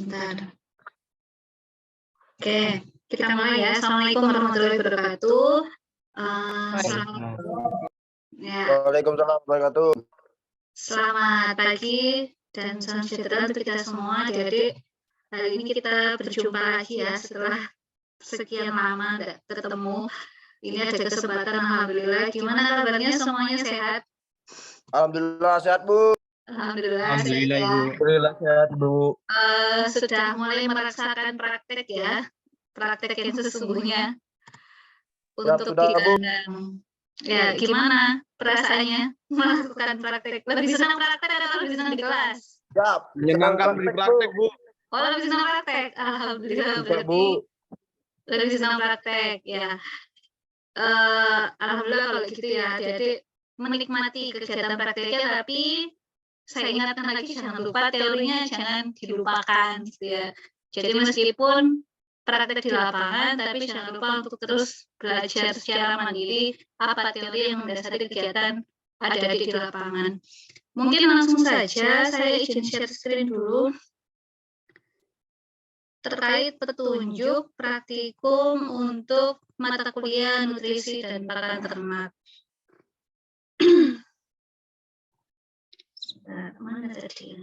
Bentar. Oke, kita mulai ya. Assalamualaikum warahmatullahi wabarakatuh. Waalaikumsalam warahmatullahi wabarakatuh. Selamat pagi dan salam sejahtera untuk kita semua, adik-adik. Hari ini kita berjumpa lagi ya setelah sekian lama nggak ketemu. Ini ada kesempatan, alhamdulillah. Gimana kabarnya, semuanya sehat? Alhamdulillah sehat, Bu. Alhamdulillah, Alhamdulillah, sehat, Ibu. ya. Alhamdulillah sehat, Bu. Sudah mulai merasakan praktek ya, praktek yang sesungguhnya untuk sudah, di Bu. kandang. Ya, gimana perasaannya melakukan praktek? Lebih senang praktek atau lebih senang di kelas? Siap. Menyenangkan di praktek, Bu. Oh, lebih senang praktek. Alhamdulillah, Juga, berarti Bu. lebih senang praktek ya. Alhamdulillah kalau gitu ya, adik-adik menikmati kegiatan prakteknya, tapi saya ingatkan lagi jangan lupa teorinya jangan dilupakan gitu ya. Jadi meskipun praktek di lapangan, tapi jangan lupa untuk terus belajar secara mandiri apa teori yang mendasari kegiatan adik-adik di lapangan. Mungkin langsung saja saya izin share screen dulu terkait petunjuk praktikum untuk mata kuliah nutrisi dan pakan ternak. Mana tadi?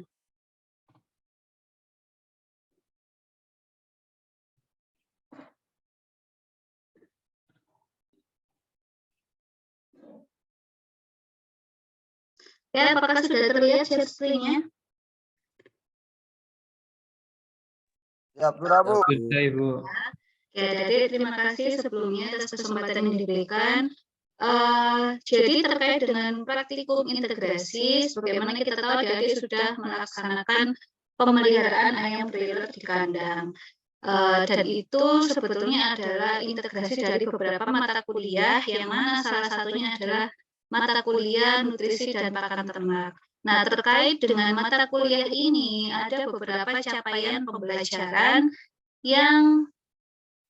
Ya, apakah sudah terlihat share screen-nya? Ya, sudah, Bu. Sudah, Ibu. Ya, jadi terima kasih sebelumnya atas kesempatan yang diberikan. Jadi terkait dengan praktikum integrasi, sebagaimana kita tahu adik-adik sudah melaksanakan pemeliharaan ayam broiler di kandang. Dan itu sebetulnya adalah integrasi dari beberapa mata kuliah, yang mana salah satunya adalah mata kuliah nutrisi dan pakan ternak. Nah, terkait dengan mata kuliah ini, ada beberapa capaian pembelajaran yang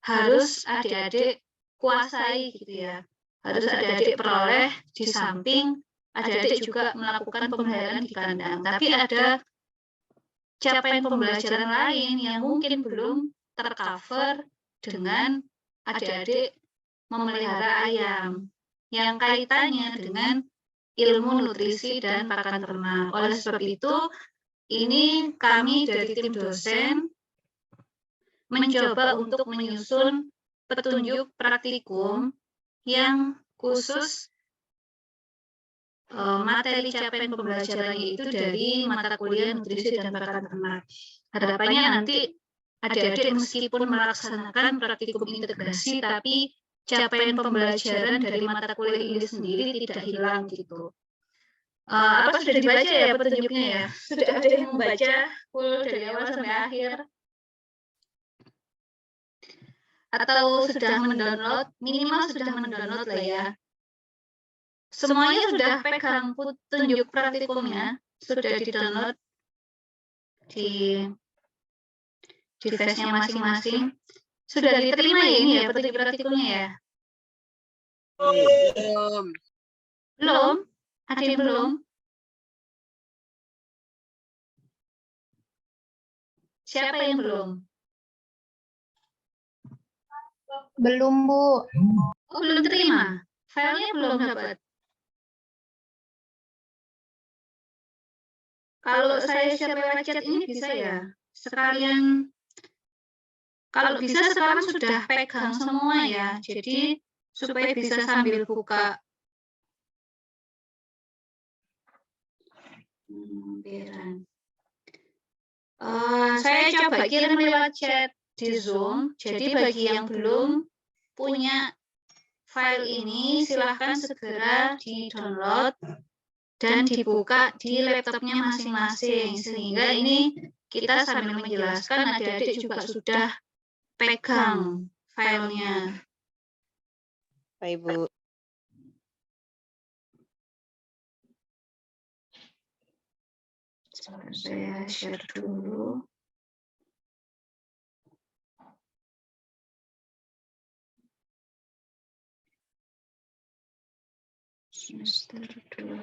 harus adik-adik kuasai gitu ya. Harus adik-adik peroleh di samping adik-adik juga melakukan pemeliharaan di kandang. Tapi ada capaian pembelajaran lain yang mungkin belum tercover dengan adik-adik memelihara ayam yang kaitannya dengan ilmu nutrisi dan pakan ternak. Oleh sebab itu, ini kami dari tim dosen mencoba untuk menyusun petunjuk praktikum yang khusus materi capaian pembelajarannya itu dari mata kuliah nutrisi dan pakan ternak. Harapannya nanti adik-adik meskipun melaksanakan praktikum integrasi, tapi capaian pembelajaran dari mata kuliah ini sendiri tidak hilang gitu. Apa sudah dibaca ya petunjuknya ya? Sudah ada yang membaca full dari awal sampai akhir? Atau sudah mendownload? Minimal sudah mendownload lah ya. Semuanya sudah pegang petunjuk praktikumnya, sudah di-download di device-nya masing-masing. Sudah diterima ya ini ya petunjuk praktikumnya ya? Belum. Belum? Ada yang belum? Siapa yang belum? Belum, Bu. Oh, belum terima? Filenya belum dapat? Kalau saya share lewat chat ini bisa ya? Sekalian, kalau bisa sekarang sudah pegang semua ya. Jadi supaya bisa sambil buka. Saya coba kirim lewat chat di Zoom. Jadi bagi yang belum punya file ini, silahkan segera di-download dan dibuka di laptopnya masing-masing. Sehingga ini kita sambil menjelaskan, adik-adik juga sudah pegang filenya. Baik, Bu. Saya share dulu. Semester dulu.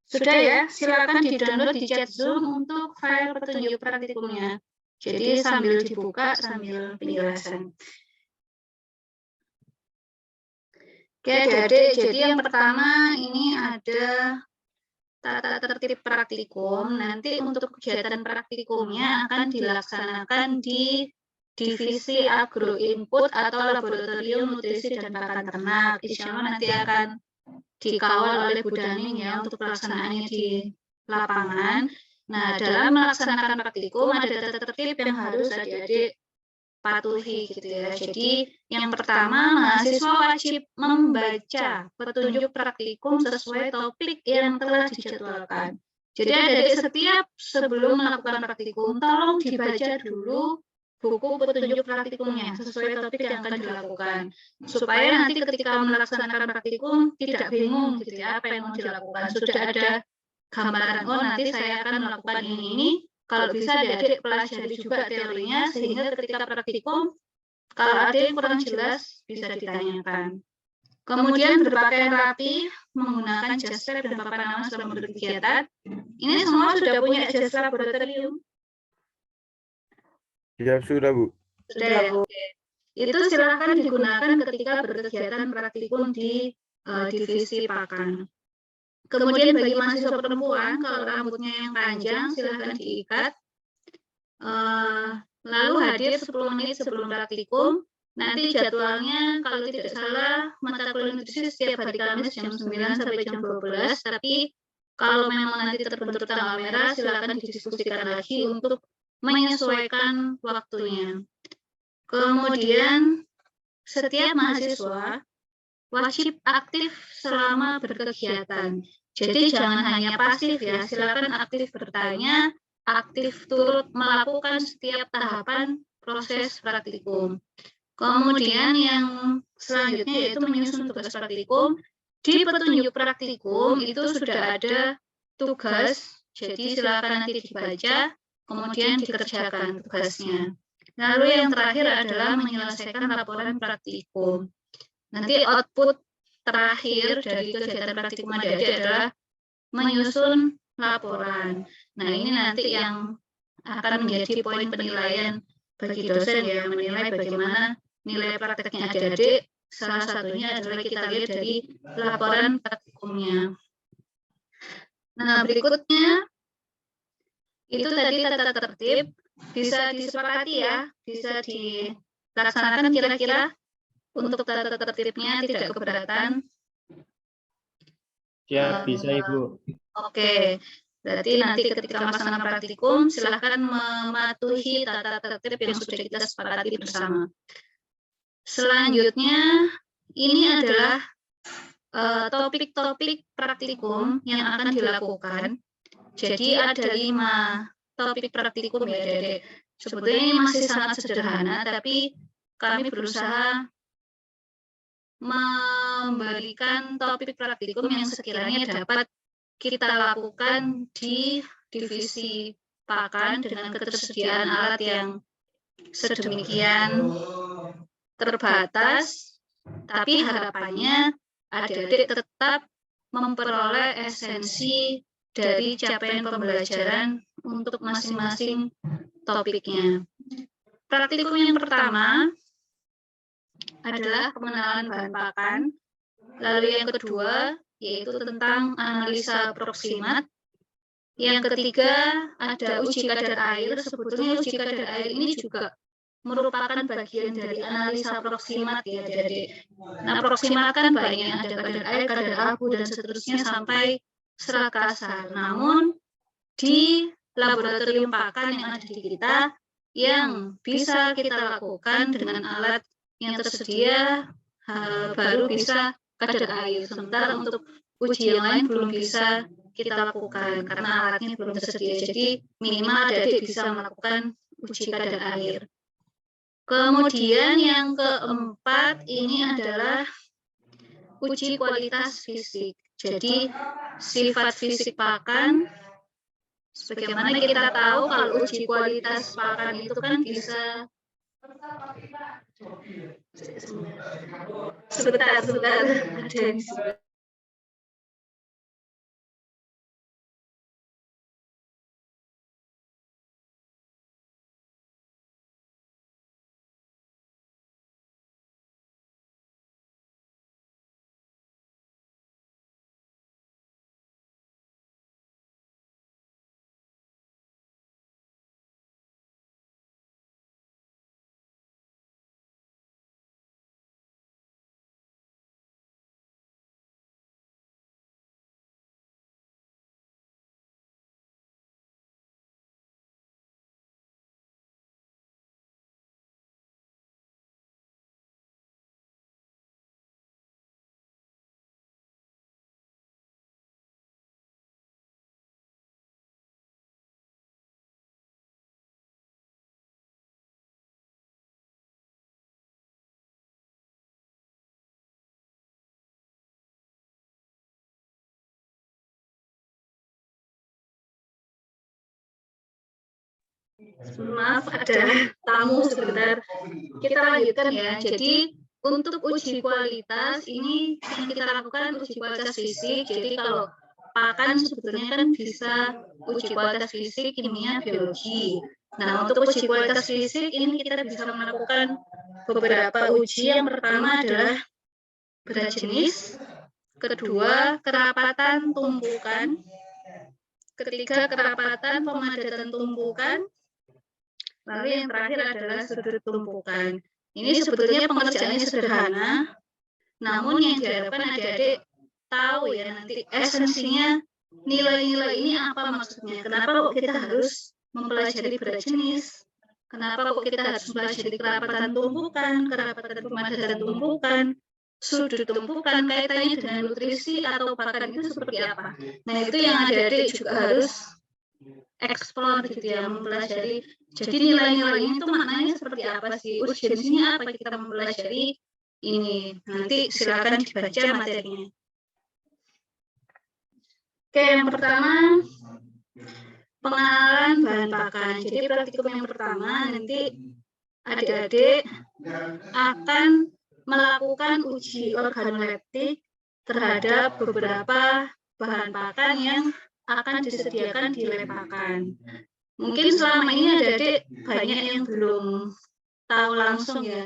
Sudah ya, silakan di-download di chat Zoom untuk file petunjuk praktikumnya. Jadi sambil dibuka, sambil penjelasan. Oke, adik-adik, jadi yang pertama ini ada tata tertib praktikum. Nanti untuk kegiatan praktikumnya akan dilaksanakan di divisi agro input atau laboratorium nutrisi dan pakan ternak. Insya Allah nanti akan dikawal oleh Bu Daning ya untuk pelaksanaannya di lapangan. Nah, dalam melaksanakan praktikum ada tata tertib yang harus adik-adik patuhi gitu ya. Jadi yang pertama, mahasiswa wajib membaca petunjuk praktikum sesuai topik yang telah dijadwalkan. Jadi adik-adik setiap sebelum melakukan praktikum, tolong dibaca dulu buku petunjuk praktikumnya sesuai topik yang akan dilakukan. Supaya nanti ketika melaksanakan praktikum tidak bingung gitu ya apa yang mau dilakukan. Sudah ada gambaran, oh nanti saya akan melakukan ini. Kalau bisa adik-adik pelajari juga teorinya, sehingga ketika praktikum, kalau ada yang kurang jelas, bisa ditanyakan. Kemudian berpakaian rapi, menggunakan jas lab dan papan nama selama berkegiatan. Ini semua sudah punya jas laboratorium. Ya, sudah, Bu. Sudah ya? Oke. Itu silakan digunakan ketika berkegiatan praktikum di divisi pakan. Kemudian bagi mahasiswa perempuan, kalau rambutnya yang panjang, silahkan diikat. Lalu hadir 10 menit sebelum praktikum. Nanti jadwalnya kalau tidak salah mata kuliah nutrisi setiap hari Kamis jam 9 sampai jam 12. Tapi kalau memang nanti terbentur tanggal merah, silakan didiskusikan lagi untuk menyesuaikan waktunya. Kemudian setiap mahasiswa wajib aktif selama berkegiatan. Jadi jangan hanya pasif ya, silakan aktif bertanya, aktif turut melakukan setiap tahapan proses praktikum. Kemudian yang selanjutnya yaitu menyusun tugas praktikum. Di petunjuk praktikum itu sudah ada tugas, jadi silakan nanti dibaca, kemudian dikerjakan tugasnya. Lalu yang terakhir adalah menyelesaikan laporan praktikum. Nanti output terakhir dari kegiatan praktikum adik-adik adalah menyusun laporan. Nah, ini nanti yang akan menjadi poin penilaian bagi dosen ya, menilai bagaimana nilai prakteknya adik-adik. Salah satunya adalah kita lihat dari laporan praktikumnya. Nah, berikutnya itu tadi tata tertib, bisa disepakati ya, bisa dilaksanakan kira-kira. Untuk tata tertibnya tidak keberatan. Ya, bisa Ibu. Oke, berarti nanti ketika melaksanakan praktikum, silahkan mematuhi tata tertib yang sudah kita sepakati bersama. Selanjutnya, ini adalah topik-topik praktikum yang akan dilakukan. Jadi ada 5 topik praktikum ya, Dede. Sebetulnya ini masih sangat sederhana, tapi kami berusaha memberikan topik praktikum yang sekiranya dapat kita lakukan di divisi pakan dengan ketersediaan alat yang sedemikian terbatas, tapi harapannya adik-adik tetap memperoleh esensi dari capaian pembelajaran untuk masing-masing topiknya. Praktikum yang pertama adalah pengenalan bahan pakan. Lalu yang kedua yaitu tentang analisa proksimat. Yang ketiga ada uji kadar air. Sebetulnya uji kadar air ini juga merupakan bagian dari analisa proksimat ya, Adik-adik. Nah, proksimat kan banyak, ada kadar air, kadar abu dan seterusnya sampai serat kasar. Namun di laboratorium pakan yang ada di kita yang bisa kita lakukan dengan alat yang tersedia baru bisa kadar air. Sementara untuk uji yang lain belum bisa kita lakukan karena alatnya belum tersedia. Jadi minimal adik-adik bisa melakukan uji kadar air. Kemudian yang keempat ini adalah uji kualitas fisik. Jadi sifat fisik pakan, sebagaimana kita tahu kalau uji kualitas pakan itu kan bisa sebentar. Maaf, ada tamu sebentar. Kita lanjutkan ya. Jadi untuk uji kualitas ini yang kita lakukan uji kualitas fisik. Jadi kalau pakan sebetulnya kan bisa uji kualitas fisik, kimia, biologi. Nah, untuk uji kualitas fisik ini kita bisa melakukan beberapa uji. Yang pertama adalah berat jenis, kedua kerapatan tumpukan, ketiga kerapatan pemadatan tumpukan, lalu yang terakhir adalah sudut tumpukan. Ini sebetulnya pengerjaannya sederhana, namun yang diharapkan adik-adik tahu ya nanti esensinya nilai-nilai ini apa maksudnya. Kenapa kok kita harus mempelajari berat jenis? Kenapa kok kita harus mempelajari kerapatan tumpukan, kerapatan pemadatan tumpukan, sudut tumpukan, kaitannya dengan nutrisi atau pakan itu seperti apa? Nah, itu yang adik-adik juga harus eksplor gitu ya, mempelajari. Jadi nilai-nilai ini tuh maknanya seperti apa sih? Urgensinya apa kita mempelajari ini? Nanti silakan dibaca materinya. Oke, yang pertama pengenalan bahan pakan. Jadi praktikum yang pertama nanti adik-adik akan melakukan uji organoleptik terhadap beberapa bahan pakan yang akan disediakan di lab pakan. Mungkin selama ini adik-adik banyak yang belum tahu langsung ya,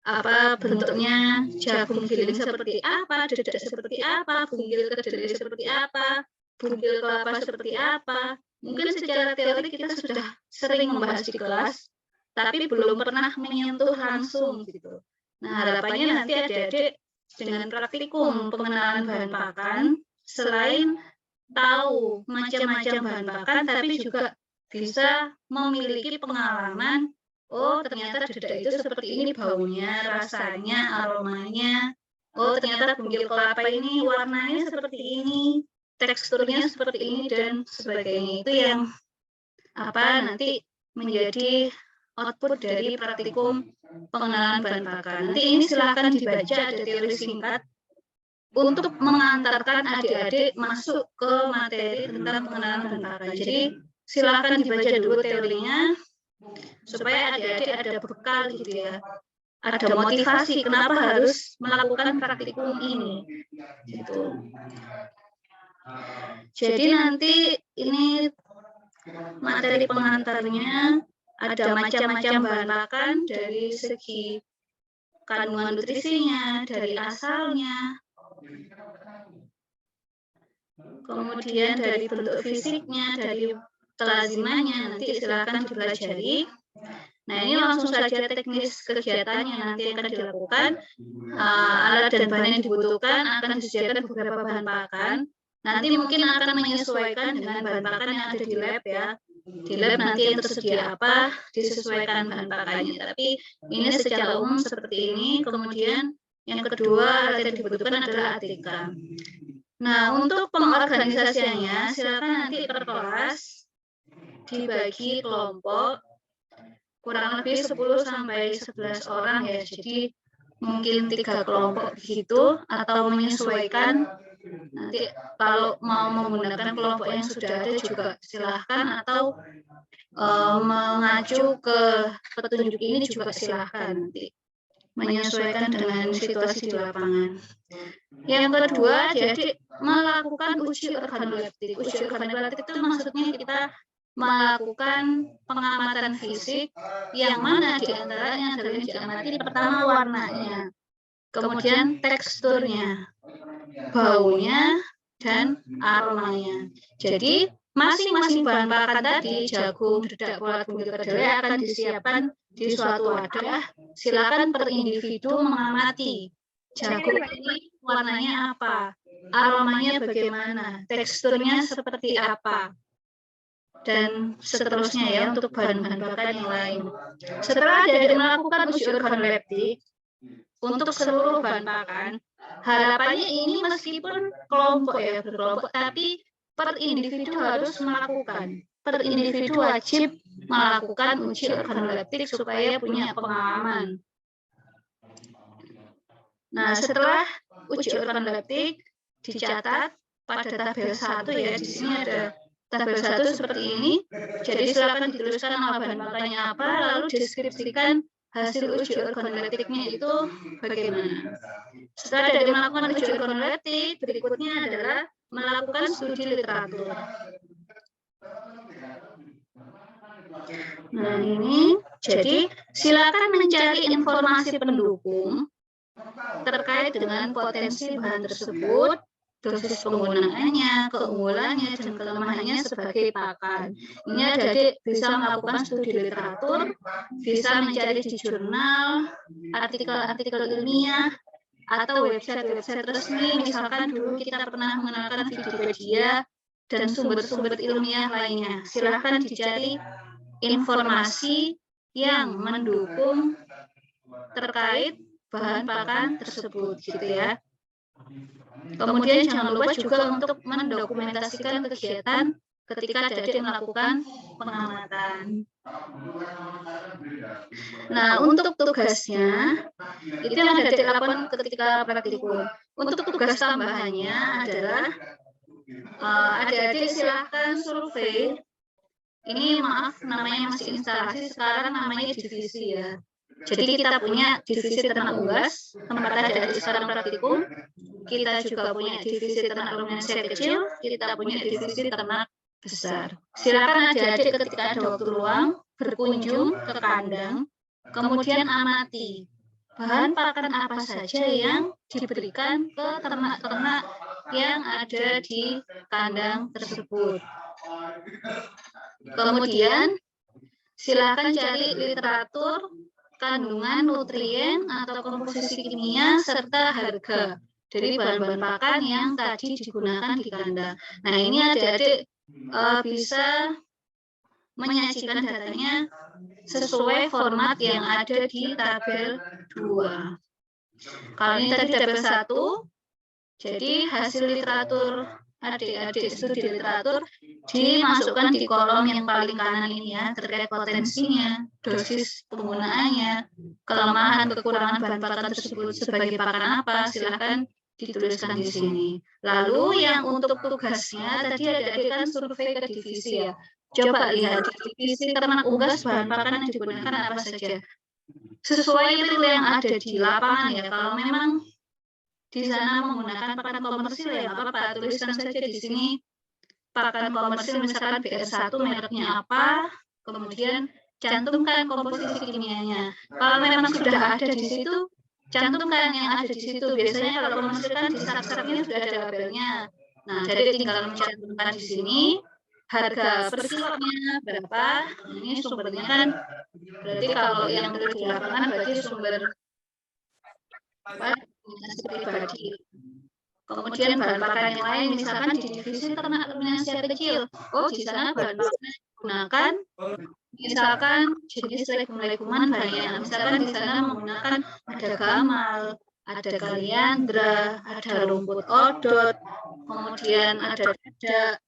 apa bentuknya jagung giling seperti apa, dedak seperti apa, bungkil kedelai seperti apa, bungkil kelapa seperti apa. Mungkin secara teori kita sudah sering membahas di kelas, tapi belum pernah menyentuh langsung gitu. Nah, harapannya nanti adik-adik dengan praktikum pengenalan bahan pakan, selain tahu macam-macam bahan pakan, tapi juga bisa memiliki pengalaman, oh ternyata dedak itu seperti ini baunya, rasanya, aromanya, oh ternyata bungkil kelapa ini warnanya seperti ini, teksturnya seperti ini, dan sebagainya. Itu yang nanti menjadi output dari praktikum pengenalan bahan pakan. Nanti ini silakan dibaca, ada teori singkat untuk mengantarkan adik-adik masuk ke materi tentang pengenalan bahan pakan. Jadi silakan dibaca dulu teorinya supaya adik-adik ada bekal gitu ya, ada motivasi kenapa harus melakukan praktikum ini gitu. Jadi nanti ini materi pengantarnya ada macam-macam bahan pakan dari segi kandungan nutrisinya, dari asalnya, kemudian dari bentuk fisiknya, dari kelazimannya, nanti silakan dipelajari. Nah, ini langsung saja teknis kegiatan yang nanti akan dilakukan. Alat dan bahan yang dibutuhkan akan disediakan beberapa bahan pakan. Nanti mungkin akan menyesuaikan dengan bahan pakan yang ada di lab ya. Di lab nanti yang tersedia apa, disesuaikan bahan pakannya. Tapi ini secara umum seperti ini. Kemudian yang kedua alat yang dibutuhkan adalah ATK. Nah, untuk pengorganisasiannya silakan nanti per kelas dibagi kelompok kurang lebih 10 sampai 11 orang ya. Jadi mungkin 3 kelompok begitu atau menyesuaikan. Nanti kalau mau menggunakan kelompok yang sudah ada juga silahkan, atau mengacu ke petunjuk ini juga silahkan, nanti menyesuaikan dengan situasi di lapangan. Yang kedua, jadi melakukan uji organoleptik. Uji organoleptik itu maksudnya kita melakukan pengamatan fisik yang mana diantaranya adalah yang diamati pertama warnanya, kemudian teksturnya, baunya, dan aromanya. Jadi masing-masing bahan pakan tadi, jagung, dedak, kolat, bungkil kedelai akan disiapkan di suatu wadah. Silakan per individu mengamati jagung ini warnanya apa, aromanya bagaimana, teksturnya seperti apa, dan seterusnya ya untuk bahan-bahan pakan yang lain. Setelah adik-adik melakukan uji organoleptik untuk seluruh bahan pakan, harapannya ini meskipun kelompok ya berkelompok, tapi per individu harus melakukan. Per individu wajib melakukan uji organoleptik supaya punya pengalaman. Nah, setelah uji organoleptik dicatat pada tabel 1 ya, di sini ada tabel 1 seperti ini. Jadi silakan dituliskan nama bahan pakannya apa, lalu deskripsikan hasil uji organoleptiknya itu bagaimana. Setelah dari melakukan uji organoleptik, berikutnya adalah melakukan studi literatur. Nah ini, jadi silakan mencari informasi pendukung terkait dengan potensi bahan tersebut, dosis penggunaannya, keunggulannya, dan kelemahannya sebagai pakan. Ini jadi bisa melakukan studi literatur, bisa mencari di jurnal, artikel-artikel ilmiah, atau website-website resmi. Misalkan dulu kita pernah mengenalkan Wikipedia dan sumber-sumber ilmiah lainnya. Silahkan dicari informasi yang mendukung terkait bahan pakan tersebut, gitu ya. Kemudian jangan lupa juga untuk mendokumentasikan kegiatan ketika Adik melakukan pengamatan. Nah, untuk tugasnya, itu yang Adik lakukan ketika praktikum. Untuk tugas tambahannya adalah Adik silahkan survei. Ini maaf, namanya masih instalasi, sekarang namanya divisi ya. Jadi kita punya divisi ternak unggas, tempat Adik sekarang praktikum. Kita juga punya divisi ternak ruminasi kecil, kita punya divisi ternak besar. Silakan Adik ketika ada waktu luang berkunjung ke kandang, kemudian amati bahan pakan apa saja yang diberikan ke ternak-ternak yang ada di kandang tersebut. Kemudian silakan cari literatur kandungan nutrien atau komposisi kimia serta harga dari bahan-bahan pakan yang tadi digunakan di kandang. Nah, ini adik-adik bisa menyajikan datanya sesuai format yang ada di tabel 2. Kalau ini tadi tabel 1, jadi hasil literatur adik-adik studi literatur dimasukkan di kolom yang paling kanan ini ya, terkait potensinya, dosis penggunaannya, kelemahan kekurangan bahan pakan tersebut sebagai pakan apa, silahkan dituliskan di sini. Lalu yang untuk tugasnya tadi adik-adik kan survei ke divisi ya. Coba lihat di divisi ternak unggas bahan pakan yang digunakan apa saja. Sesuai itu yang ada di lapangan ya. Kalau memang di sana menggunakan pakan komersil ya nggak apa-apa, tuliskan saja di sini pakan komersil misalkan BR1 mereknya apa, kemudian cantumkan komposisi kimianya. Kalau memang sudah ada di situ, cantumkan yang ada di situ. Biasanya kalau komersil kan di sak-saknya sudah ada labelnya. Nah, jadi tinggal mencantumkan di sini harga per kilonya berapa. Ini sumbernya kan berarti kalau yang dari di lapangan berarti sumber pribadi. Kemudian bahan pakan yang lain, misalkan di divisi ternak ruminasi kecil. Oh, di sana bahan pakan digunakan, misalkan jenis legum-leguman banyak. Misalkan di sana menggunakan ada gamal, ada kaliandra, ada rumput odot, kemudian ada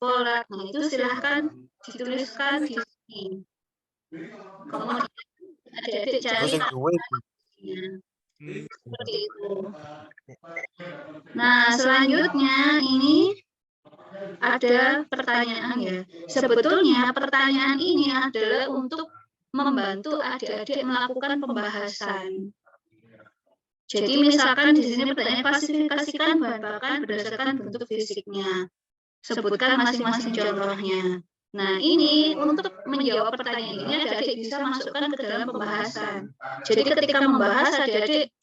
polat. Nah, itu silahkan dituliskan di sini. Kemudian adik-adik cari seperti itu. Nah, selanjutnya ini ada pertanyaan ya. Sebetulnya pertanyaan ini adalah untuk membantu adik-adik melakukan pembahasan. Jadi misalkan di sini pertanyaan klasifikasikan bahan pakan berdasarkan bentuk fisiknya. Sebutkan masing-masing contohnya. Nah, ini untuk menjawab pertanyaan ini adik-adik bisa masukkan ke dalam pembahasan. Jadi ketika membahas adik-adik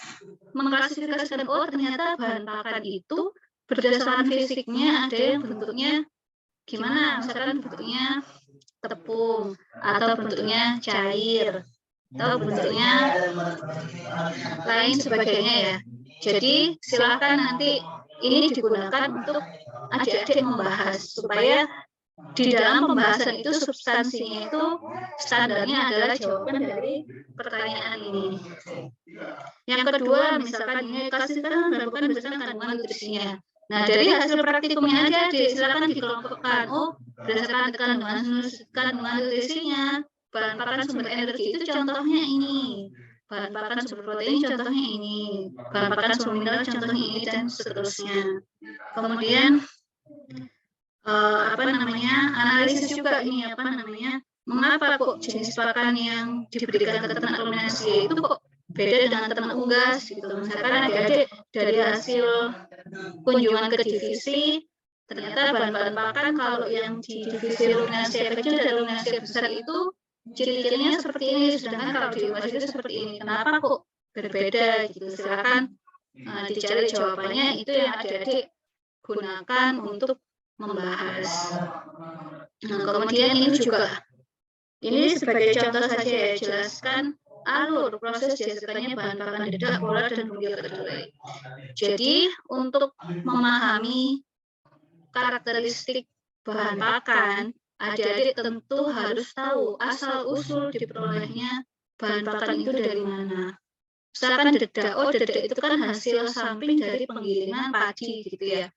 mengklasifikasikan, oh ternyata bahan pakan itu berdasarkan fisiknya ada yang bentuknya gimana, misalkan bentuknya tepung, atau bentuknya cair, atau bentuknya lain sebagainya ya. Jadi silakan nanti ini digunakan untuk adik-adik membahas supaya di dalam pembahasan itu substansinya itu standarnya adalah jawaban dari pertanyaan ini. Yang kedua, misalkan ini klasifikasikan bahan pakan berdasarkan kandungan nutrisinya. Nah, dari hasil praktikumnya aja silakan dikelompokkan. Oh, berdasarkan kandungan nutrisinya, bahan pakan sumber energi itu contohnya ini. Bahan pakan sumber protein contohnya ini. Bahan pakan sumber mineral contohnya ini dan seterusnya. Kemudian analisis juga ini mengapa kok jenis pakan yang diberikan ke ternak ruminasi itu kok beda dengan ternak unggas gitu. Misalkan adik-adik dari hasil kunjungan ke divisi, ternyata bahan-bahan pakan kalau yang di divisi ruminasi kecil dan ruminasi besar itu ciri-cirinya seperti ini, sedangkan kalau di unggas itu seperti ini. Kenapa kok berbeda gitu? Silakan dicari jawabannya, itu yang adik-adik gunakan untuk membahas. Nah, kemudian ini sebagai contoh saja ya, jelaskan alur proses dihasilkannya bahan pakan dedak, pola, dan bugil kedelai. Jadi untuk memahami karakteristik bahan pakan, adik-adik tentu harus tahu asal-usul diperolehnya bahan pakan itu dari mana. Misalkan dedak, dedak itu kan hasil samping dari penggilingan padi gitu ya.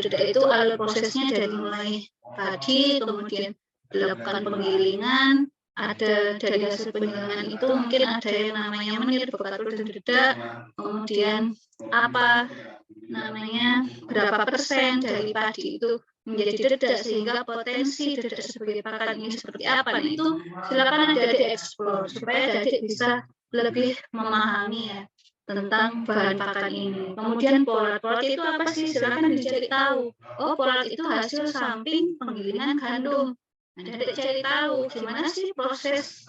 Dedak itu alur prosesnya dari mulai padi, kemudian dilakukan penggilingan, ada dari hasil penggilingan itu mungkin ada yang namanya menir, bekatul, dan dedak, kemudian berapa persen dari padi itu menjadi dedak sehingga potensi dedak sebagai pakan ini seperti apa. Nah, itu silakan adik-adik eksplor supaya adik-adik bisa lebih memahami ya tentang bahan pakan ini. Kemudian polat itu apa sih? Silakan dicari tahu. Polat itu hasil samping penggilingan gandum. Adik-adik cari tahu gimana sih proses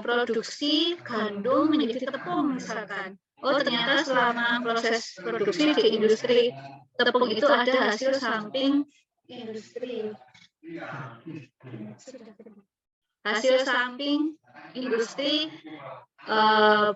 produksi gandum menjadi tepung misalkan. Ternyata selama proses produksi di industri tepung itu ada hasil samping industri. Hasil samping industri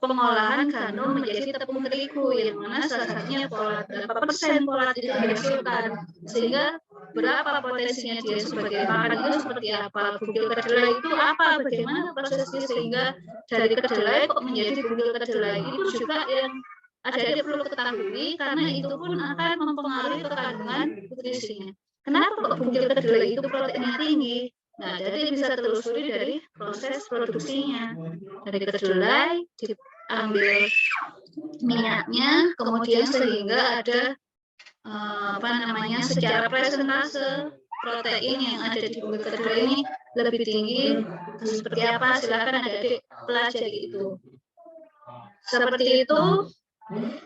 pengolahan gandum menjadi tepung terigu, yang mana salah satunya polat. Berapa persen polat itu dihasilkan, sehingga berapa potensinya dia sebagai pakan itu seperti apa, bugil kedelai itu apa, bagaimana prosesnya sehingga dari kedelai kok menjadi bugil kedelai, itu juga yang adik-adik perlu ketahui, karena itu pun akan mempengaruhi kandungan nutrisinya. Kenapa kok bugil kedelai itu proteinnya tinggi? Nah, jadi bisa telusuri dari proses produksinya. Dari kedelai diambil minyaknya, kemudian sehingga ada secara presentase protein yang ada di bugil kedelai ini lebih tinggi. Seperti apa? Silakan adik-adik pelajari itu. Seperti itu.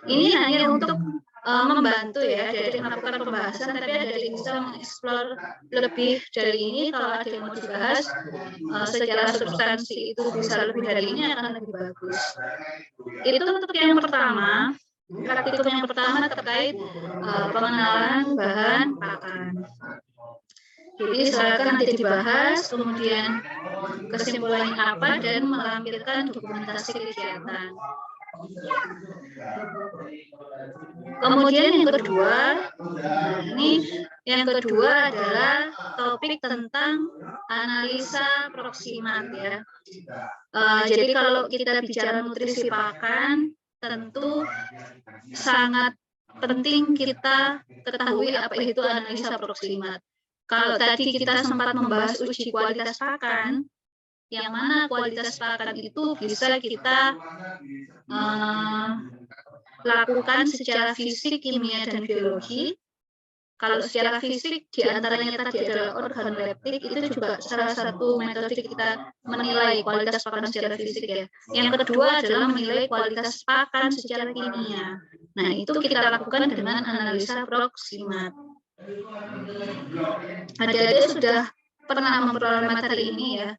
Ini hanya untuk membantu ya, adik-adik melakukan pembahasan, tapi adik-adik bisa mengeksplor lebih dari ini. Kalau ada yang mau dibahas secara substansi itu bisa lebih dari ini, akan lebih bagus. Itu untuk yang pertama, praktikum yang pertama terkait pengenalan bahan pakan. Jadi silakan nanti dibahas, kemudian kesimpulannya apa, dan melampirkan dokumentasi kegiatan. Kemudian yang kedua adalah topik tentang analisa proksimat ya. Jadi kalau kita bicara nutrisi pakan, tentu sangat penting kita ketahui apa itu analisa proksimat. Kalau tadi kita sempat membahas uji kualitas pakan, yang mana kualitas pakan itu bisa kita lakukan secara fisik, kimia, dan biologi. Kalau secara fisik, diantaranya tadi adalah organoleptik, itu juga salah satu metode kita menilai kualitas pakan secara fisik ya. Yang kedua adalah menilai kualitas pakan secara kimia. Nah, itu kita lakukan dengan analisa proksimat. Adik-adik sudah pernah memperoleh materi ini ya.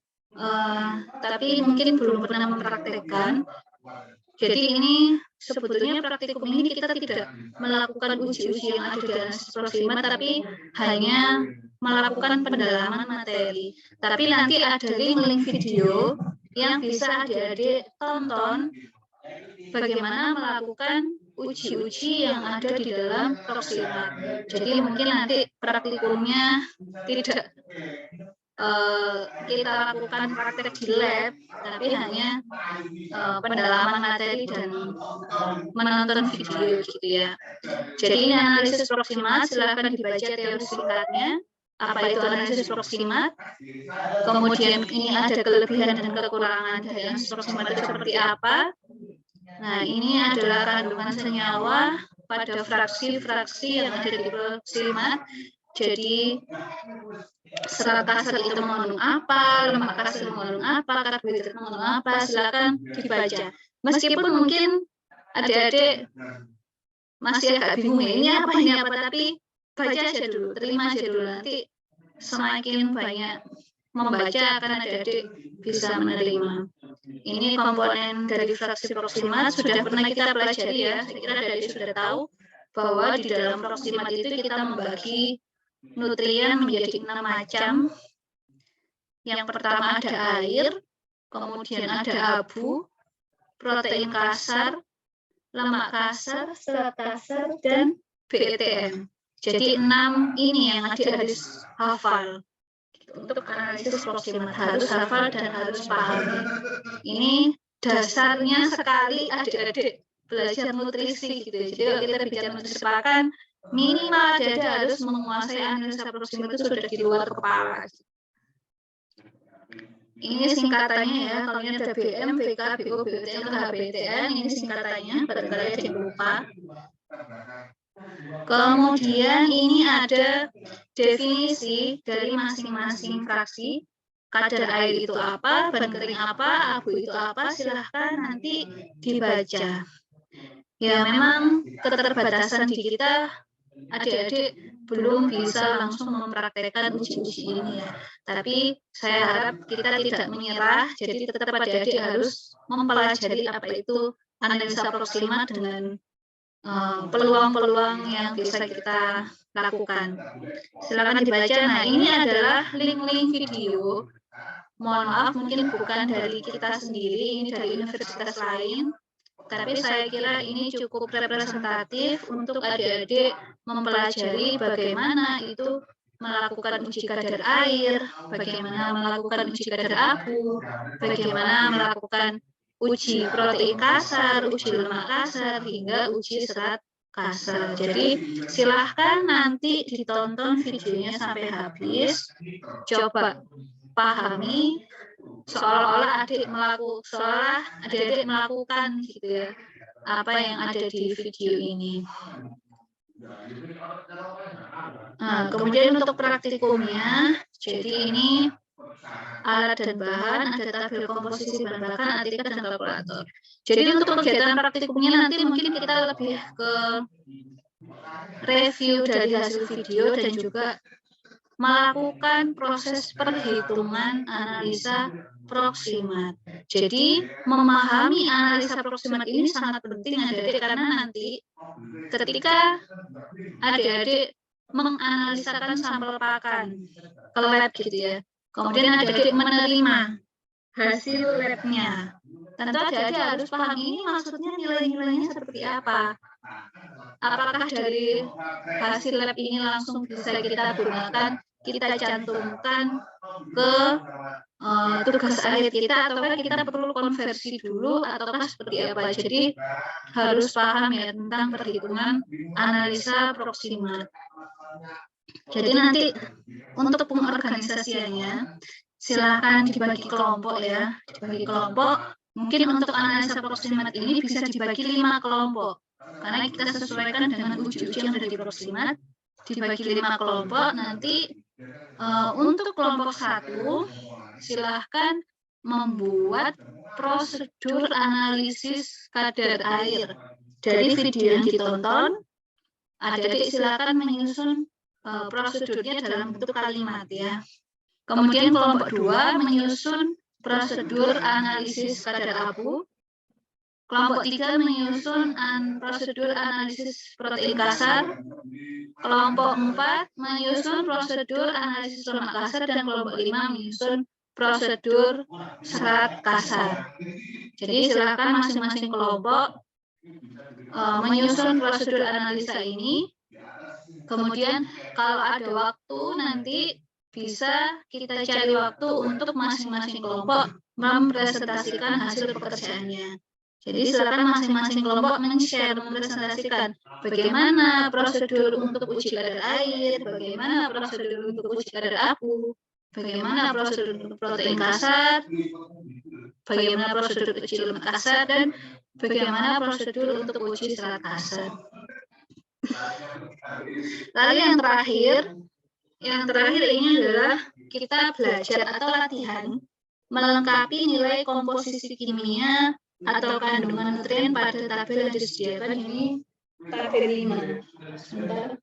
Tapi mungkin belum pernah mempraktekkan. Jadi ini sebetulnya praktikum ini kita tidak melakukan uji-uji yang ada di analisis proksimat, tapi hanya melakukan pendalaman materi. Tapi nanti ada link video yang bisa adik-adik tonton bagaimana melakukan uji-uji yang ada di dalam proksimat. Jadi mungkin nanti praktikumnya tidak kita lakukan praktek di lab, tapi hanya pendalaman materi dan menonton video gitu ya. Jadi ini analisis proksimat, silakan dibaca teori singkatnya. Apa itu analisis proksimat? Kemudian ini ada kelebihan dan kekurangan dari analisis proksimat itu seperti apa? Nah, ini adalah kandungan senyawa pada fraksi-fraksi yang ada di proksimat. Jadi serat kasar itu mengandung apa, lemak kasar mengandung apa, karbohidrat mengandung apa, silakan dibaca. Meskipun mungkin adik-adik masih agak bingung ya, ini apa, tapi baca aja dulu, terima aja dulu, nanti semakin banyak membaca akan adik-adik bisa menerima. Ini komponen dari fraksi proksimat sudah pernah kita pelajari ya, saya kira adik-adik sudah tahu bahwa di dalam proksimat itu kita membagi nutrien menjadi 6 macam. Yang pertama ada air, kemudian ada abu, protein kasar, lemak kasar, serat kasar, dan BETM. Jadi 6 ini yang adik harus hafal. Untuk analisis proksimat harus hafal dan harus pahami. Ini dasarnya sekali adik-adik belajar nutrisi gitu. Jadi kalau kita bicara nutrisi pakan, minimal adik-adik harus menguasai analisa proksimat itu sudah di luar kepala. Ini singkatannya ya, kalau ini ada BM, BK, BO, BOTN, HBTN, ini singkatannya, barangkali ada yang lupa. Kemudian ini ada definisi dari masing-masing fraksi. Kadar air itu apa, bahan kering apa, abu itu apa, silahkan nanti dibaca. Ya memang keterbatasan di kita, adik-adik belum bisa langsung mempraktekkan uji-uji ini ya. Tapi saya harap kita tidak menyerah, jadi tetap adik-adik harus mempelajari apa itu analisa proksimat dengan peluang-peluang yang bisa kita lakukan. Silakan dibaca. Nah, ini adalah link-link video. Mohon maaf, mungkin bukan dari kita sendiri, ini dari universitas lain. Tapi saya kira ini cukup representatif untuk adik-adik mempelajari bagaimana itu melakukan uji kadar air, bagaimana melakukan uji kadar abu, bagaimana melakukan uji protein kasar, uji lemak kasar, hingga uji serat kasar. Jadi silahkan nanti ditonton videonya sampai habis, coba pahami, seolah-olah adik-adik melakukan gitu ya, apa yang ada di video ini. Nah, kemudian untuk praktikumnya, jadi ini alat dan bahan, ada tabel komposisi bahan bahan, ATK, dan kalkulator. Jadi untuk kegiatan praktikumnya nanti mungkin kita lebih ke review dari hasil video dan juga melakukan proses perhitungan analisa proksimat. Jadi memahami analisa proksimat ini sangat penting adik-adik, karena nanti ketika adik-adik menganalisakan sampel pakan ke lab gitu ya, kemudian adik-adik menerima hasil labnya, tentu adik-adik harus paham ini maksudnya nilai-nilainya seperti apa. Apakah dari hasil lab ini langsung bisa kita gunakan, kita cantumkan ke tugas akhir kita, ataukah kita perlu konversi dulu, ataukah seperti apa. Jadi harus paham ya tentang perhitungan analisa proksimat. Jadi nanti untuk pengorganisasiannya silakan dibagi kelompok ya, dibagi kelompok. Mungkin untuk analisa proksimat ini bisa dibagi 5 kelompok, karena kita sesuaikan dengan uji-uji yang ada di proksimat, dibagi 5 kelompok. Nanti untuk kelompok 1 silahkan membuat prosedur analisis kadar air dari video yang ditonton. Adik-adik silakan menyusun prosedurnya dalam bentuk kalimat ya. Kemudian kelompok 2 menyusun prosedur analisis kadar abu. Kelompok 3 menyusun prosedur analisis protein kasar. Kelompok 4 menyusun prosedur analisis lemak kasar, dan kelompok 5 menyusun prosedur serat kasar. Jadi silakan masing-masing kelompok menyusun prosedur analisa ini. Kemudian kalau ada waktu nanti bisa kita cari waktu untuk masing-masing kelompok mempresentasikan hasil pekerjaannya. Jadi silakan masing-masing kelompok men-share, mempresentasikan bagaimana prosedur untuk uji kadar air, bagaimana prosedur untuk uji kadar abu, bagaimana prosedur untuk protein kasar, bagaimana prosedur uji lemak kasar, dan bagaimana prosedur untuk uji serat kasar. Lalu yang terakhir, yang terakhir ini adalah kita belajar atau latihan melengkapi nilai komposisi kimia atau kandungan nutrien pada tabel yang disediakan ini tabel 5. Sebentar.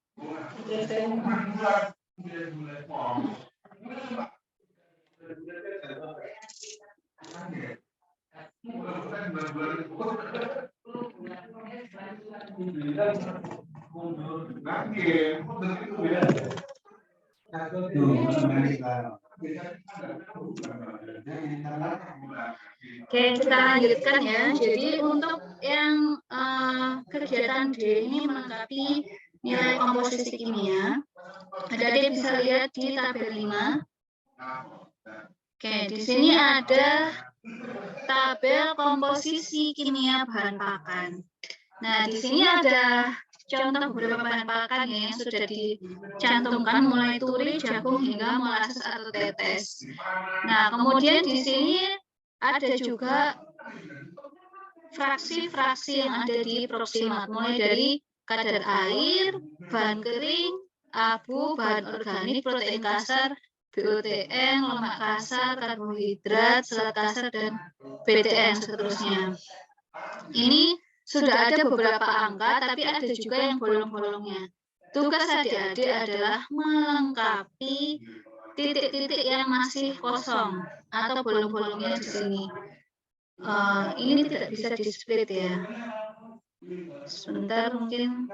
Oke, kita lanjutkan ya. Jadi untuk yang kegiatan D ini melengkapi nilai komposisi kimia. Adik-adik bisa lihat di tabel 5. Oke, di sini ada tabel komposisi kimia bahan pakan. Nah, di sini ada contoh beberapa bahan pakan ya, yang sudah dicantumkan mulai turi, jagung hingga molasses atau tetes. Nah, kemudian di sini ada juga fraksi-fraksi yang ada di proksimat, mulai dari kadar air, bahan kering, abu, bahan organik, protein kasar, BUTN, lemak kasar, karbohidrat, serat kasar, dan BTN seterusnya. Ini sudah ada beberapa angka, tapi ada juga yang bolong-bolongnya. Tugas adik-adik adalah melengkapi titik-titik yang masih kosong atau bolong-bolongnya di sini. Ini tidak bisa di-split ya. Sebentar, mungkin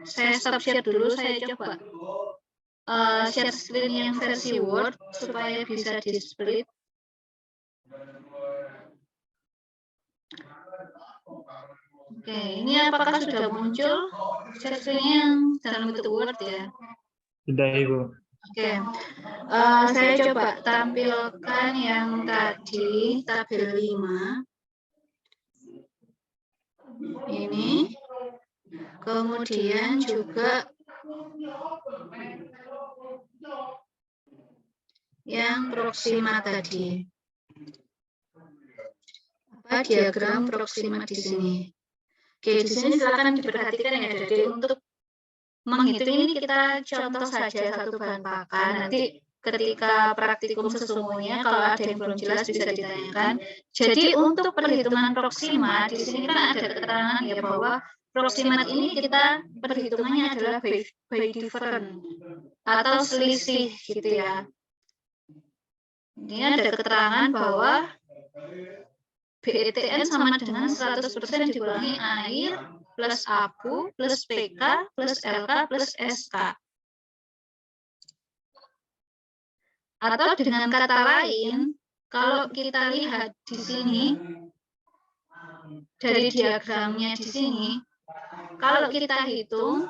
saya stop share dulu, saya coba share screen yang versi Word supaya bisa di-split. Oke, ini apakah sudah muncul share screen yang dalam bentuk Word ya? Sudah, Ibu. Oke, saya coba tampilkan yang tadi tabel 5. Ini, kemudian juga yang proksimat tadi. Apa diagram proksimat di sini? Oke, di sini silakan diperhatikan ya, jadi untuk menghitung ini kita contoh saja satu bahan pakan. Nanti ketika praktikum sesungguhnya kalau ada yang belum jelas bisa ditanyakan. Jadi untuk perhitungan proksimat di sini kan ada keterangan ya bahwa proksimat ini kita perhitungannya adalah by different atau selisih gitu ya. Ini ada keterangan bahwa BETN sama dengan 100% dikurangi air plus abu plus PK plus LK plus SK. Atau dengan kata lain, kalau kita lihat di sini, dari diagramnya di sini, kalau kita hitung,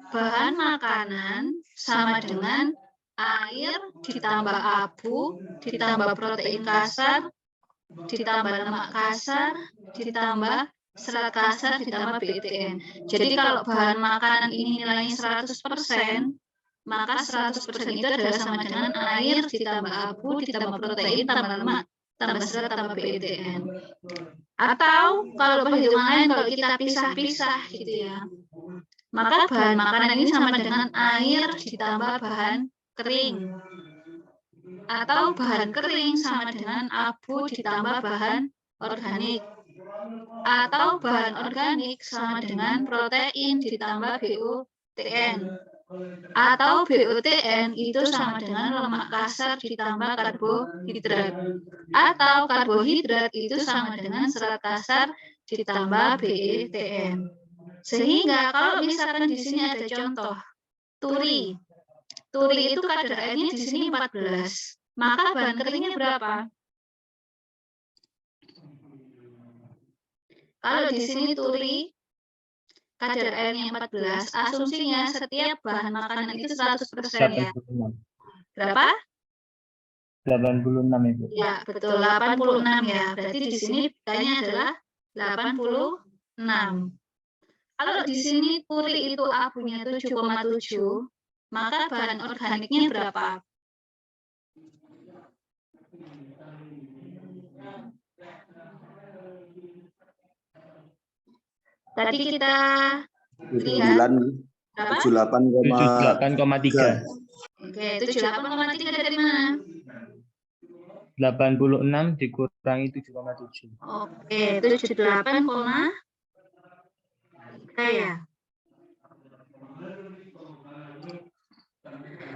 bahan makanan sama dengan air ditambah abu, ditambah protein kasar, ditambah lemak kasar, ditambah serat kasar, ditambah BETN. Jadi kalau bahan makanan ini nilainya 100%, maka 100% itu adalah sama dengan air ditambah abu, ditambah protein, tambah lemak, tambah serat, tambah BETN. Atau kalau perhitungan lain, kalau kita pisah-pisah gitu ya, maka bahan makanan ini sama dengan air ditambah bahan kering. Atau bahan kering sama dengan abu ditambah bahan organik. Atau bahan organik sama dengan protein ditambah BUTN. Atau BUTN itu sama dengan lemak kasar ditambah karbohidrat. Atau karbohidrat itu sama dengan serat kasar ditambah BETN. Sehingga kalau misalkan di sini ada contoh turi. Turi itu kadar airnya di sini 14. Maka bahan keringnya berapa? Kalau di sini turi kadar airnya 14, asumsinya setiap bahan makanan itu 100% ya. 86. Berapa? 86, Ibu. Ya, betul, 86 ya. Berarti di sini katanya adalah 86. Kalau di sini turi itu abunya 7,7, maka bahan organiknya berapa? Tadi kita lihat berapa? 78,3. Oke, 78,3 dari mana? 86 dikurangi 7,7. Oke, 78,3 ya.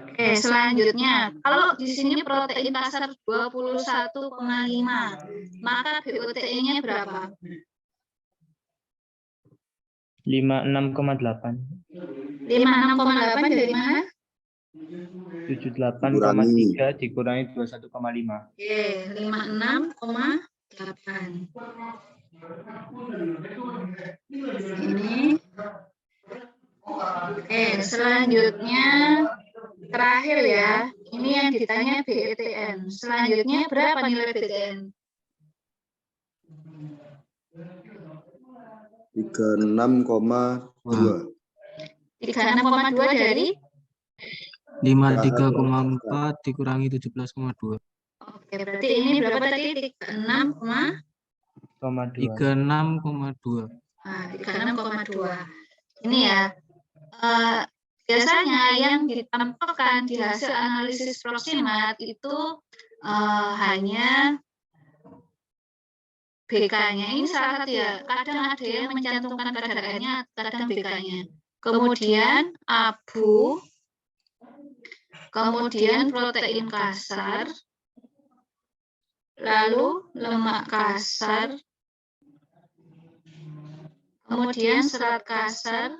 Oke, selanjutnya, kalau di sini protein kasar 21,5, maka BUTE-nya berapa? 56,8. 56,8 dari mana? 78,3 dikurangi 21,5. Oke, 56,8. Ini. Oke, selanjutnya terakhir ya. Ini yang ditanya BETN. Selanjutnya berapa nilai BTN? 36,2. 36,2 dari? 53,4 dikurangi 17,2. Oke, berarti ini berapa tadi? 36,2. Nah, 36,2. Ini ya. Biasanya yang ditampilkan di hasil analisis proximat itu hanya BK-nya. Ini salah satu ya. Kadang ada yang mencantumkan kadar airnya, kadang BK-nya. Kemudian abu, kemudian protein kasar, lalu lemak kasar, kemudian serat kasar,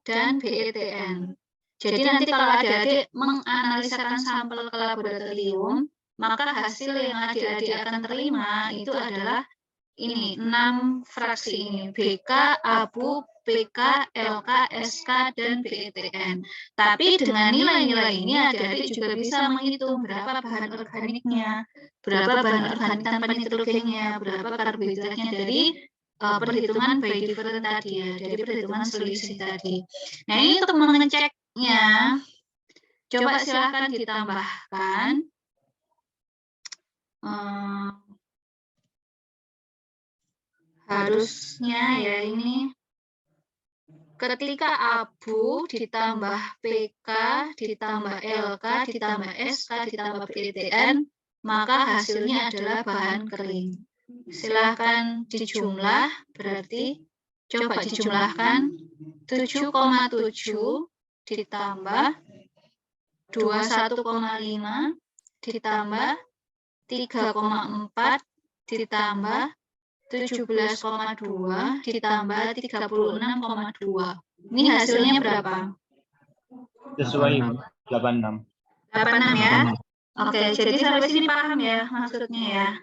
dan BETN. Jadi nanti kalau adik-adik menganalisakan sampel ke laboratorium, maka hasil yang adik-adik akan terima itu adalah ini 6 fraksi ini, BK, abu, PK, LK, SK, dan BETN. Tapi dengan nilai-nilai ini adik-adik juga bisa menghitung berapa bahan organiknya, berapa bahan organik tanpa nitrogennya, berapa karbohidratnya dari perhitungan by different tadi ya, dari perhitungan selisih tadi. Nah, ini untuk mengeceknya, coba silahkan ditambahkan harusnya ya ini ketika abu ditambah PK ditambah LK ditambah SK ditambah BETN, maka hasilnya adalah bahan kering. Silahkan dijumlah, berarti coba dijumlahkan 7,7 ditambah 21,5 ditambah 3,4 ditambah 17,2 ditambah 36,2. Ini hasilnya berapa? Sesuai 86. 86 ya? Oke, jadi sampai sini paham ya maksudnya ya?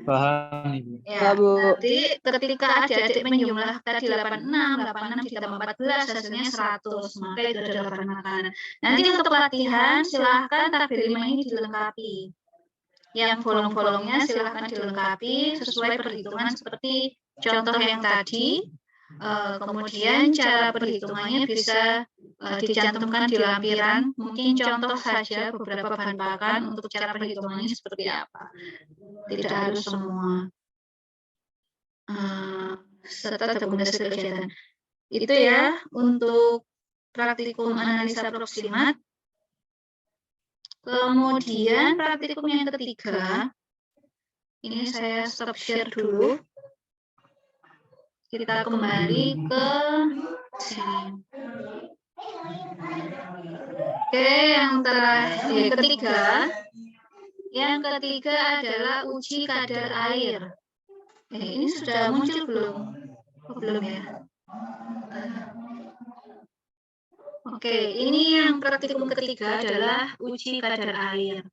Paham, Ibu. Ya, berarti ketika adik-adik menjumlah tadi 86 ditambah 14 hasilnya 100, maka itu adalah bahan makanan. Nanti untuk latihan silahkan tabel 5 ini dilengkapi. Yang bolong-bolongnya silahkan dilengkapi sesuai perhitungan seperti contoh yang tadi. Kemudian cara perhitungannya bisa dicantumkan di lampiran. Mungkin contoh saja beberapa bahan pakan untuk cara perhitungannya seperti apa. Tidak harus semua. Serta dokumentasi kegiatan. Itu ya untuk praktikum analisa proximat. Kemudian praktikum yang ketiga, ini saya stop share dulu. Kita kembali ke sini. Oke, yang terakhir ketiga. Yang ketiga adalah uji kadar air. Ini sudah muncul belum? Oh, belum ya? Oke, ini yang praktikum ketiga adalah uji kadar air.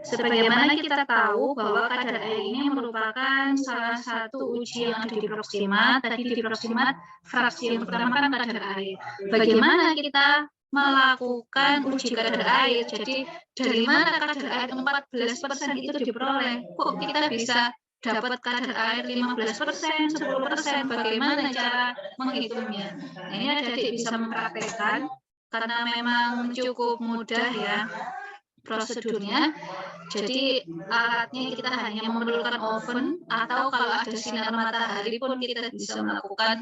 Sebagaimana kita tahu bahwa kadar air ini merupakan salah satu uji yang ada di proximat. Tadi di proximat fraksi yang pertama kan kadar air. Bagaimana kita melakukan uji kadar air? Jadi dari mana kadar air 14% itu diperoleh? Kok kita bisa dapat kadar air 15%, 10%? Bagaimana cara menghitungnya? Nah, ini adik-adik bisa mempraktekkan karena memang cukup mudah ya prosedurnya. Jadi alatnya kita hanya memerlukan oven atau kalau ada sinar matahari pun kita bisa melakukan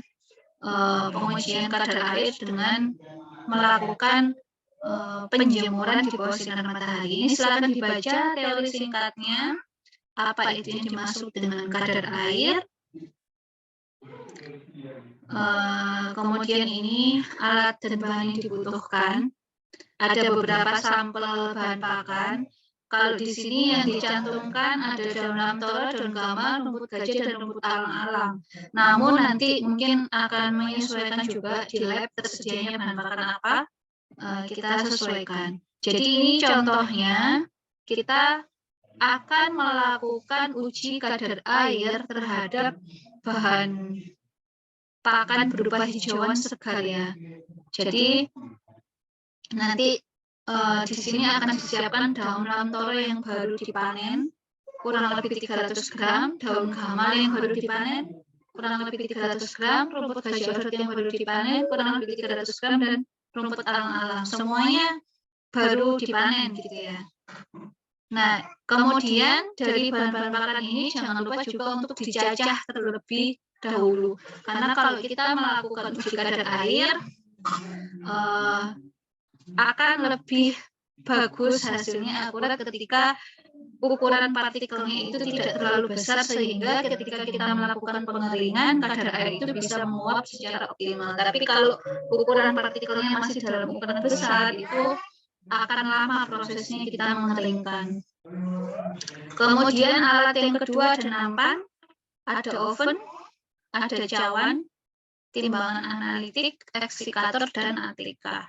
pengujian kadar air dengan melakukan penjemuran di bawah sinar matahari. Ini silakan dibaca teori singkatnya, apa itu yang dimaksud dengan kadar air. Kemudian ini alat dan bahan yang dibutuhkan. Ada beberapa sampel bahan pakan. Kalau di sini yang dicantumkan ada daun lamtoro, daun gamal, rumput gajah, dan rumput alang-alang. Namun nanti mungkin akan menyesuaikan juga di lab tersedianya bahan pakan apa, kita sesuaikan. Jadi ini contohnya, kita akan melakukan uji kadar air terhadap bahan pakan berupa hijauan segar ya. Jadi nanti di sini akan disiapkan daun lamtoro yang baru dipanen, kurang lebih 300 gram, daun gamal yang baru dipanen, kurang lebih 300 gram, rumput gajah Arut yang baru dipanen, kurang lebih 300 gram, dan rumput alang-alang. Semuanya baru dipanen gitu ya. Nah, kemudian dari bahan-bahan pakan ini jangan lupa juga untuk dicacah terlebih dahulu. Karena kalau kita melakukan uji kadar air, akan lebih bagus hasilnya akurat ketika ukuran partikelnya itu tidak terlalu besar, sehingga ketika kita melakukan pengeringan kadar air itu bisa menguap secara optimal. Tapi kalau ukuran partikelnya masih dalam ukuran besar, itu akan lama prosesnya kita mengeringkan. Kemudian alat yang kedua ada nampan, ada oven, ada cawan, timbangan analitik, eksikator, dan atlika.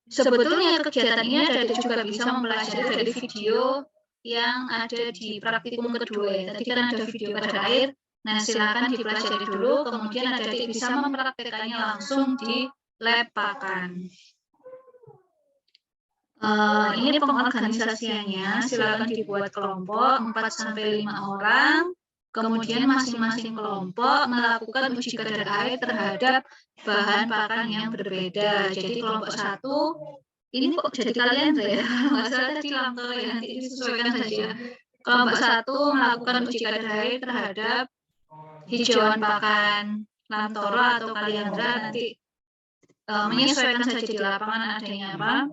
Sebetulnya kegiatan ini Anda juga bisa mempelajari dari video yang ada di praktikum kedua ya. Tadi kan ada video kadar air, nah silakan dipelajari dulu, kemudian adik bisa mempraktekannya langsung di lab pakan. Ini pengorganisasiannya, silakan dibuat kelompok 4-5 orang, kemudian masing-masing kelompok melakukan uji kadar air terhadap bahan pakan yang berbeda. Jadi kelompok 1, ini kok jadi kalian ya? Nggak salah tadi lamtoro ya, nanti disesuaikan saja. Kelompok 1 melakukan uji kadar air terhadap hijauan pakan lamtoro atau kaliandra, nanti menyesuaikan saja di lapangan adanya apa.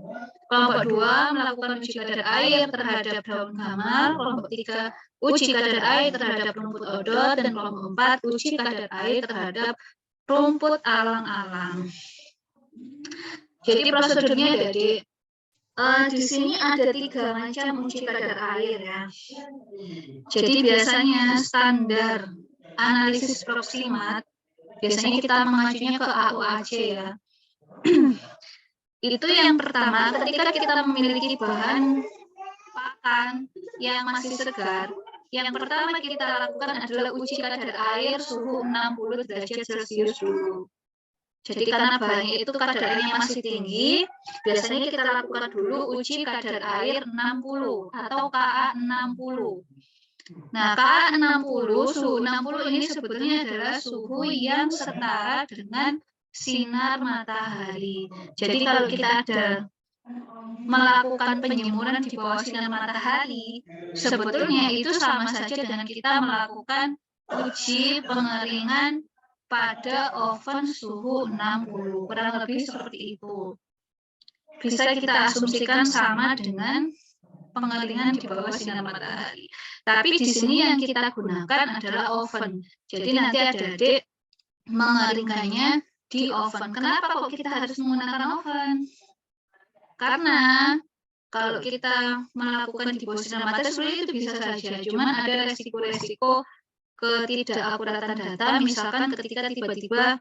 Kelompok 2 melakukan uji kadar air terhadap daun gamal, kelompok 3 uji kadar air terhadap rumput odot, dan kelompok 4 uji kadar air terhadap rumput alang-alang. Jadi prosedurnya Adik, di sini ada 3 macam uji kadar air ya. Jadi biasanya standar analisis proksimat, biasanya kita mengajunya ke AUAC ya. Itu yang pertama, ketika kita memiliki bahan pakan yang masih segar, yang pertama kita lakukan adalah uji kadar air suhu 60 derajat Celcius dulu. Jadi karena bahannya itu kadar airnya masih tinggi, biasanya kita lakukan dulu uji kadar air 60 atau Ka 60. Nah, Ka 60, suhu 60 ini sebetulnya adalah suhu yang setara dengan sinar matahari. Jadi kalau kita ada melakukan penjemuran di bawah sinar matahari, sebetulnya itu sama saja dengan kita melakukan uji pengeringan pada oven suhu 60, kurang lebih seperti itu. Bisa kita asumsikan sama dengan pengeringan di bawah sinar matahari. Tapi di sini yang kita gunakan adalah oven. Jadi nanti adik-adik mengeringkannya di oven. Kenapa kok kita harus menggunakan oven? Karena kalau kita melakukan di bawah sinar matahari sebenarnya itu bisa saja, cuman ada resiko-resiko ketidakakuratan data, misalkan ketika tiba-tiba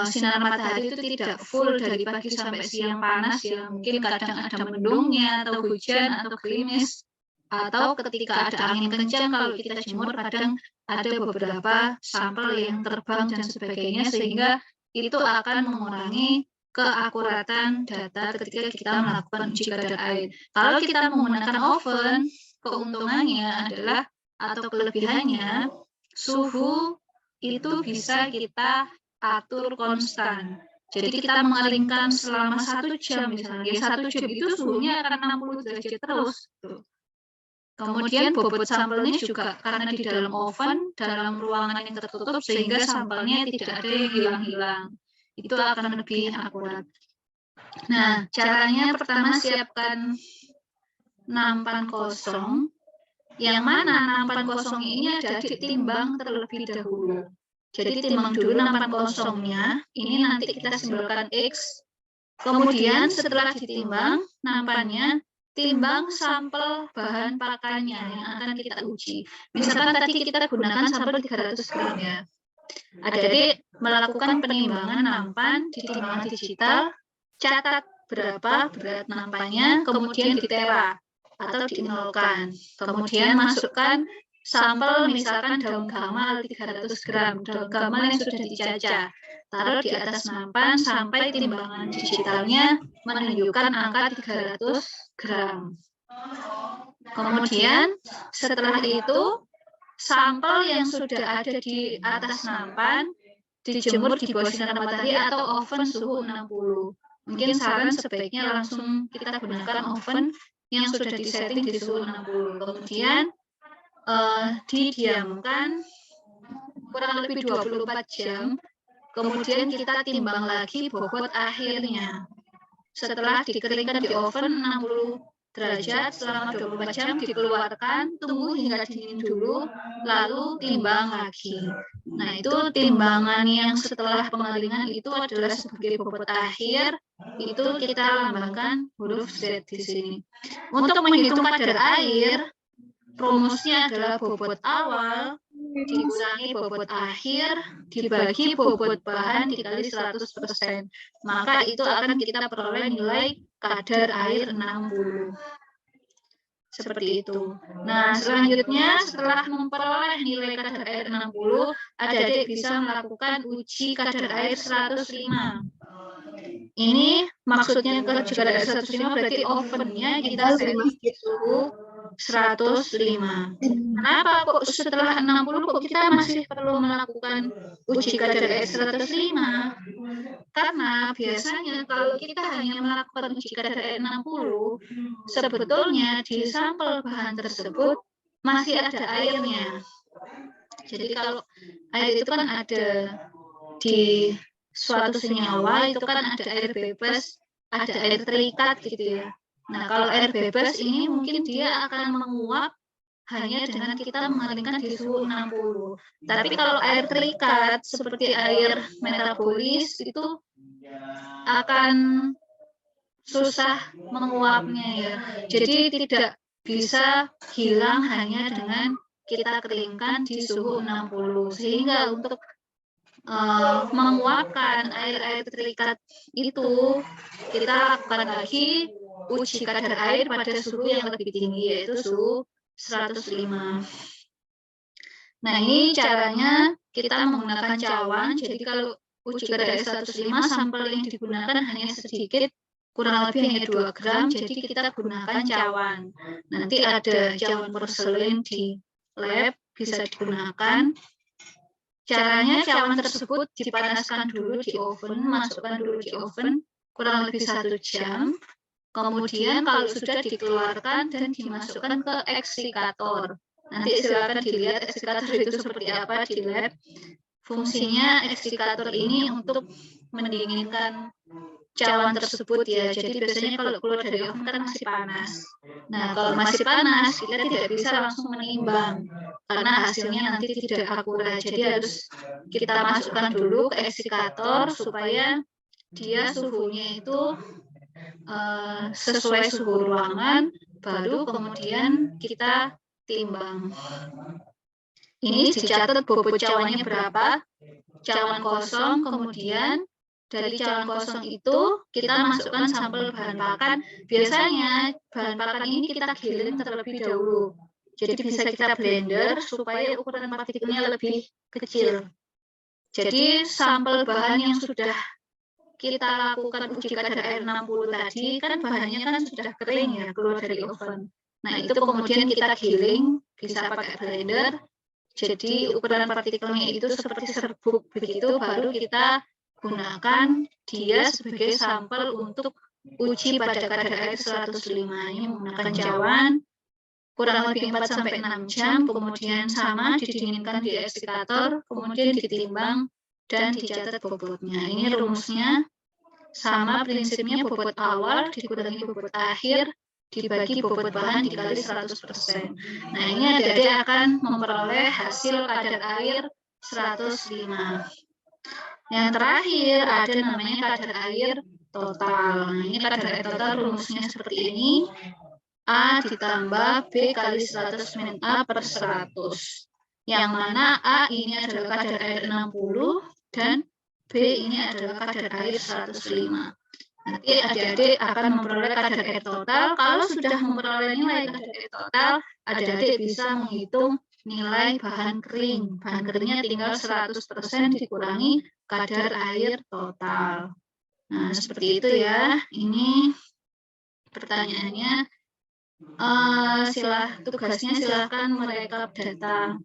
sinar matahari itu tidak full dari pagi sampai siang panas ya, mungkin kadang ada mendungnya atau hujan atau gerimis, atau ketika ada angin kencang kalau kita jemur kadang ada beberapa sampel yang terbang dan sebagainya, sehingga itu akan mengurangi keakuratan data ketika kita melakukan uji kadar air. Kalau kita menggunakan oven, keuntungannya adalah atau kelebihannya, suhu itu bisa kita atur konstan. Jadi kita mengeringkan selama 1 jam misalnya, 1 jam itu suhunya akan 60 derajat terus. Kemudian bobot sampelnya juga karena di dalam oven, dalam ruangan yang tertutup, sehingga sampelnya tidak ada yang hilang-hilang. Itu akan lebih akurat. Nah, caranya pertama siapkan nampan kosong, yang mana nampan kosong ini ada ditimbang terlebih dahulu. Jadi timbang dulu nampan kosongnya, ini nanti kita simbolkan X. Kemudian setelah ditimbang nampannya, timbang sampel bahan pakannya yang akan kita uji. Misalkan tadi kita gunakan sampel 300 gram ya. Adik-adik melakukan penimbangan nampan di timbangan digital, catat berapa berat nampannya, kemudian ditera atau dinolkan. Kemudian masukkan sampel misalkan daun gamal 300 gram, daun gamal yang sudah dicacah. Taruh di atas nampan sampai timbangan digitalnya menunjukkan angka 300 gram. Kemudian setelah itu sampel yang sudah ada di atas nampan dijemur di bawah sinar matahari atau oven suhu 60. Mungkin saran sebaiknya langsung kita gunakan oven yang sudah disetting di suhu 60. Kemudian didiamkan kurang lebih 24 jam. Kemudian kita timbang lagi bobot akhirnya. Setelah dikeringkan di oven 60 derajat selama 24 jam dikeluarkan, tunggu hingga dingin dulu, lalu timbang lagi. Nah, itu timbangan yang setelah pengeringan itu adalah sebagai bobot akhir, itu kita lambangkan huruf Z di sini. Untuk menghitung kadar air, rumusnya adalah bobot awal dikurangi bobot akhir dibagi bobot bahan dikali 100%. Maka itu akan kita peroleh nilai kadar air 60. Seperti itu. Nah, selanjutnya setelah memperoleh nilai kadar air 60, adik-adik bisa melakukan uji kadar air 105. Ini maksudnya kadar air 105 berarti ovennya kita setting di suhu 105. Kenapa kok setelah 60 kok kita masih perlu melakukan uji kadar air 105? Karena biasanya kalau kita hanya melakukan uji kadar air 60, sebetulnya di sampel bahan tersebut masih ada airnya. Jadi kalau air itu kan ada di suatu senyawa, itu kan ada air bebas, ada air terikat gitu ya. Nah, kalau air bebas ini mungkin dia akan menguap hanya dengan kita mengeringkan di suhu 60. Tapi kalau air terikat seperti air metabolis itu akan susah menguapnya ya. Jadi tidak bisa hilang hanya dengan kita keringkan di suhu 60. Sehingga untuk menguapkan air-air terikat itu kita lakukan lagi uji kadar air pada suhu yang lebih tinggi, yaitu suhu 105. Nah, ini caranya kita menggunakan cawan. Jadi kalau uji kadar air 105, sampel yang digunakan hanya sedikit, kurang lebih hanya 2 gram, jadi kita gunakan cawan. Nanti ada cawan porselin di lab, bisa digunakan. Caranya cawan tersebut dipanaskan dulu di oven, masukkan dulu di oven kurang lebih 1 jam. Kemudian kalau sudah dikeluarkan dan dimasukkan ke eksikator. Nanti silakan dilihat eksikator itu seperti apa di lab. Fungsinya eksikator ini untuk mendinginkan cawan tersebut ya. Jadi biasanya kalau keluar dari oven kan masih panas. Nah, kalau masih panas kita tidak bisa langsung menimbang karena hasilnya nanti tidak akurat. Jadi harus kita masukkan dulu ke eksikator supaya dia suhunya itu sesuai suhu ruangan, baru kemudian kita timbang. Ini dicatat bobot cawannya berapa, cawan kosong, kemudian dari cawan kosong itu kita masukkan sampel bahan pakan. Biasanya bahan pakan ini kita giling terlebih dahulu. Jadi bisa kita blender supaya ukuran partikelnya lebih kecil. Jadi sampel bahan yang sudah kita lakukan uji kadar air 60 tadi, kan bahannya kan sudah kering ya, keluar dari oven. Nah, itu kemudian kita giling, bisa pakai blender. Jadi ukuran partikelnya itu seperti serbuk begitu, baru kita gunakan dia sebagai sampel untuk uji pada kadar air 105. Ini menggunakan cawan, kurang lebih 4-6 jam, kemudian sama didinginkan di eksikator, kemudian ditimbang dan dicatat bobotnya. Ini rumusnya sama prinsipnya bobot awal dikurangi bobot akhir dibagi bobot bahan dikali 100%. Nah, ini adik-adik akan memperoleh hasil kadar air 105. Yang terakhir ada namanya kadar air total. Nah, ini kadar air total rumusnya seperti ini. A ditambah B kali 100 min A per 100. Yang mana A ini adalah kadar air 60 dan B ini adalah kadar air 105. Nanti adik-adik akan memperoleh kadar air total. Kalau sudah memperoleh nilai kadar air total, adik-adik bisa menghitung nilai bahan kering. Bahan keringnya tinggal 100% dikurangi kadar air total. Nah, seperti itu ya. Ini pertanyaannya. Tugasnya silahkan merekap data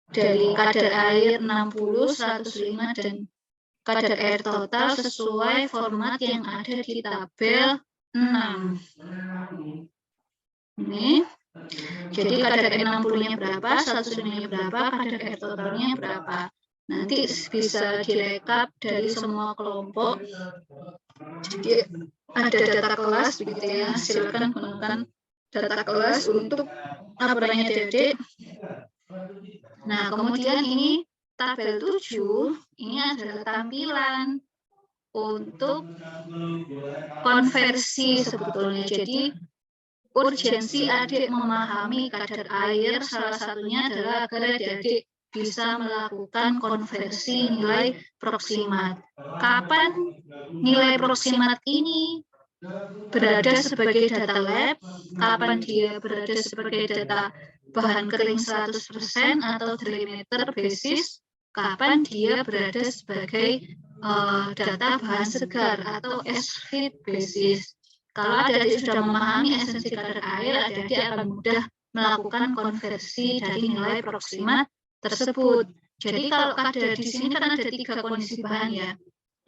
dari kadar air 60, 105, dan kadar air total sesuai format yang ada di tabel 6. Ini. Jadi kadar air 60-nya berapa, 105-nya berapa, kadar air totalnya berapa. Nanti bisa direkap dari semua kelompok. Jadi ada data kelas begitu ya. Silakan gunakan data kelas untuk laporannya adik-adik. Nah, kemudian ini tabel 7, ini adalah tampilan untuk konversi sebetulnya. Jadi urgensi adik memahami kadar air salah satunya adalah agar adik-adik bisa melakukan konversi nilai proksimat. Kapan nilai proksimat ini berada sebagai data lab, kapan dia berada sebagai data bahan kering 100% atau dry matter basis, kapan dia berada sebagai data bahan segar atau as-feed basis. Kalau adik-adik sudah memahami esensi kadar air, adik-adik akan mudah melakukan konversi dari nilai proksimat tersebut. Jadi kalau kadar di sini kan ada 3 kondisi bahan ya.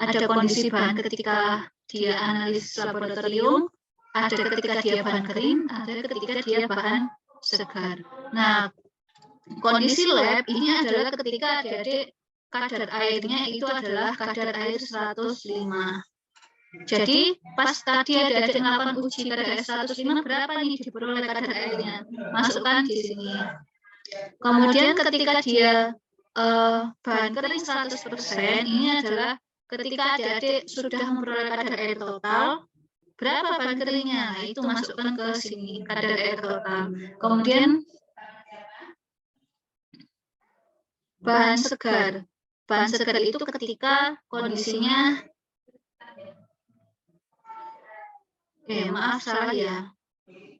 Ada kondisi bahan ketika dia analisis laboratorium, ada ketika dia bahan kering, ada ketika dia bahan segar. Nah, kondisi lab ini adalah ketika adik-adik kadar airnya itu adalah kadar air 105. Jadi pas tadi adik-adik melakukan uji kadar air 105, berapa nih diperoleh kadar airnya? Masukkan di sini. Kemudian ketika dia bahan kering 100%, ini adalah ketika adik-adik sudah memperoleh kadar air total, berapa bahan keringnya? Nah, itu masukkan ke sini, kadar air total. Kemudian bahan segar. Bahan segar itu ketika kondisinya, maaf salah ya.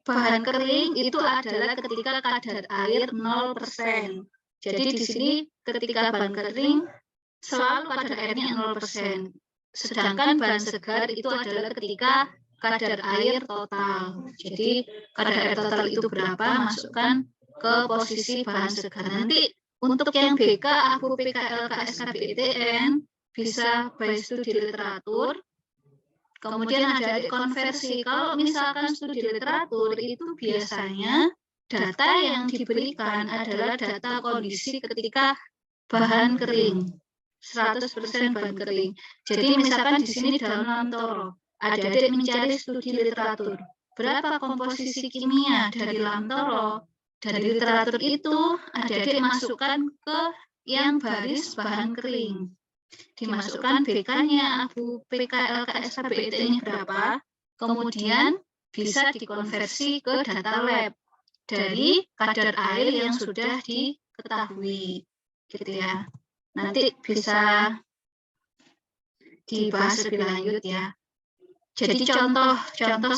Bahan kering itu adalah ketika kadar air 0%. Jadi di sini ketika bahan kering selalu kadar airnya 0%. Sedangkan bahan segar itu adalah ketika kadar air total. Jadi kadar air total itu berapa, masukkan ke posisi bahan segar. Nanti untuk yang BK, AHBU, PKL, KSKBTN bisa by studi literatur. Kemudian ada konversi. Kalau misalkan studi literatur itu biasanya data yang diberikan adalah data kondisi ketika bahan kering. 100% bahan kering. Jadi misalkan di sini dalam Lamtoro, adik-adik mencari studi literatur. Berapa komposisi kimia dari Lamtoro? Dari literatur itu adik-adik masukkan ke yang baris bahan kering. Dimasukkan BK-nya, AHBU, PKL, KSKBT-nya berapa, kemudian bisa dikonversi ke data lab dari kadar air yang sudah diketahui, gitu ya. Nanti bisa dibahas lebih lanjut ya. Jadi contoh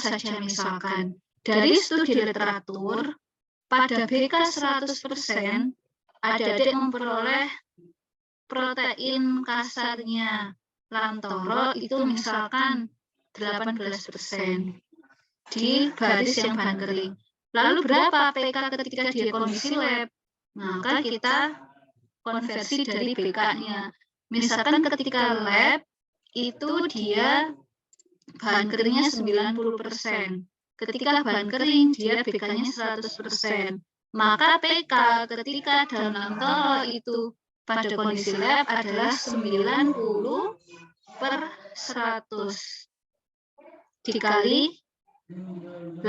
saja misalkan, dari studi literatur, pada BK 100%, adik-adik memperoleh protein kasarnya Lamtoro itu misalkan 18% di baris yang bahan kering. Lalu berapa PK ketika dia kondisi lab? Maka kita konversi dari BK-nya. Misalkan ketika lab itu dia bahan keringnya 90%. Ketika bahan kering dia BK-nya 100%. Maka PK ketika dalam Lamtoro itu pada kondisi lab adalah 90 per 100 dikali 18%.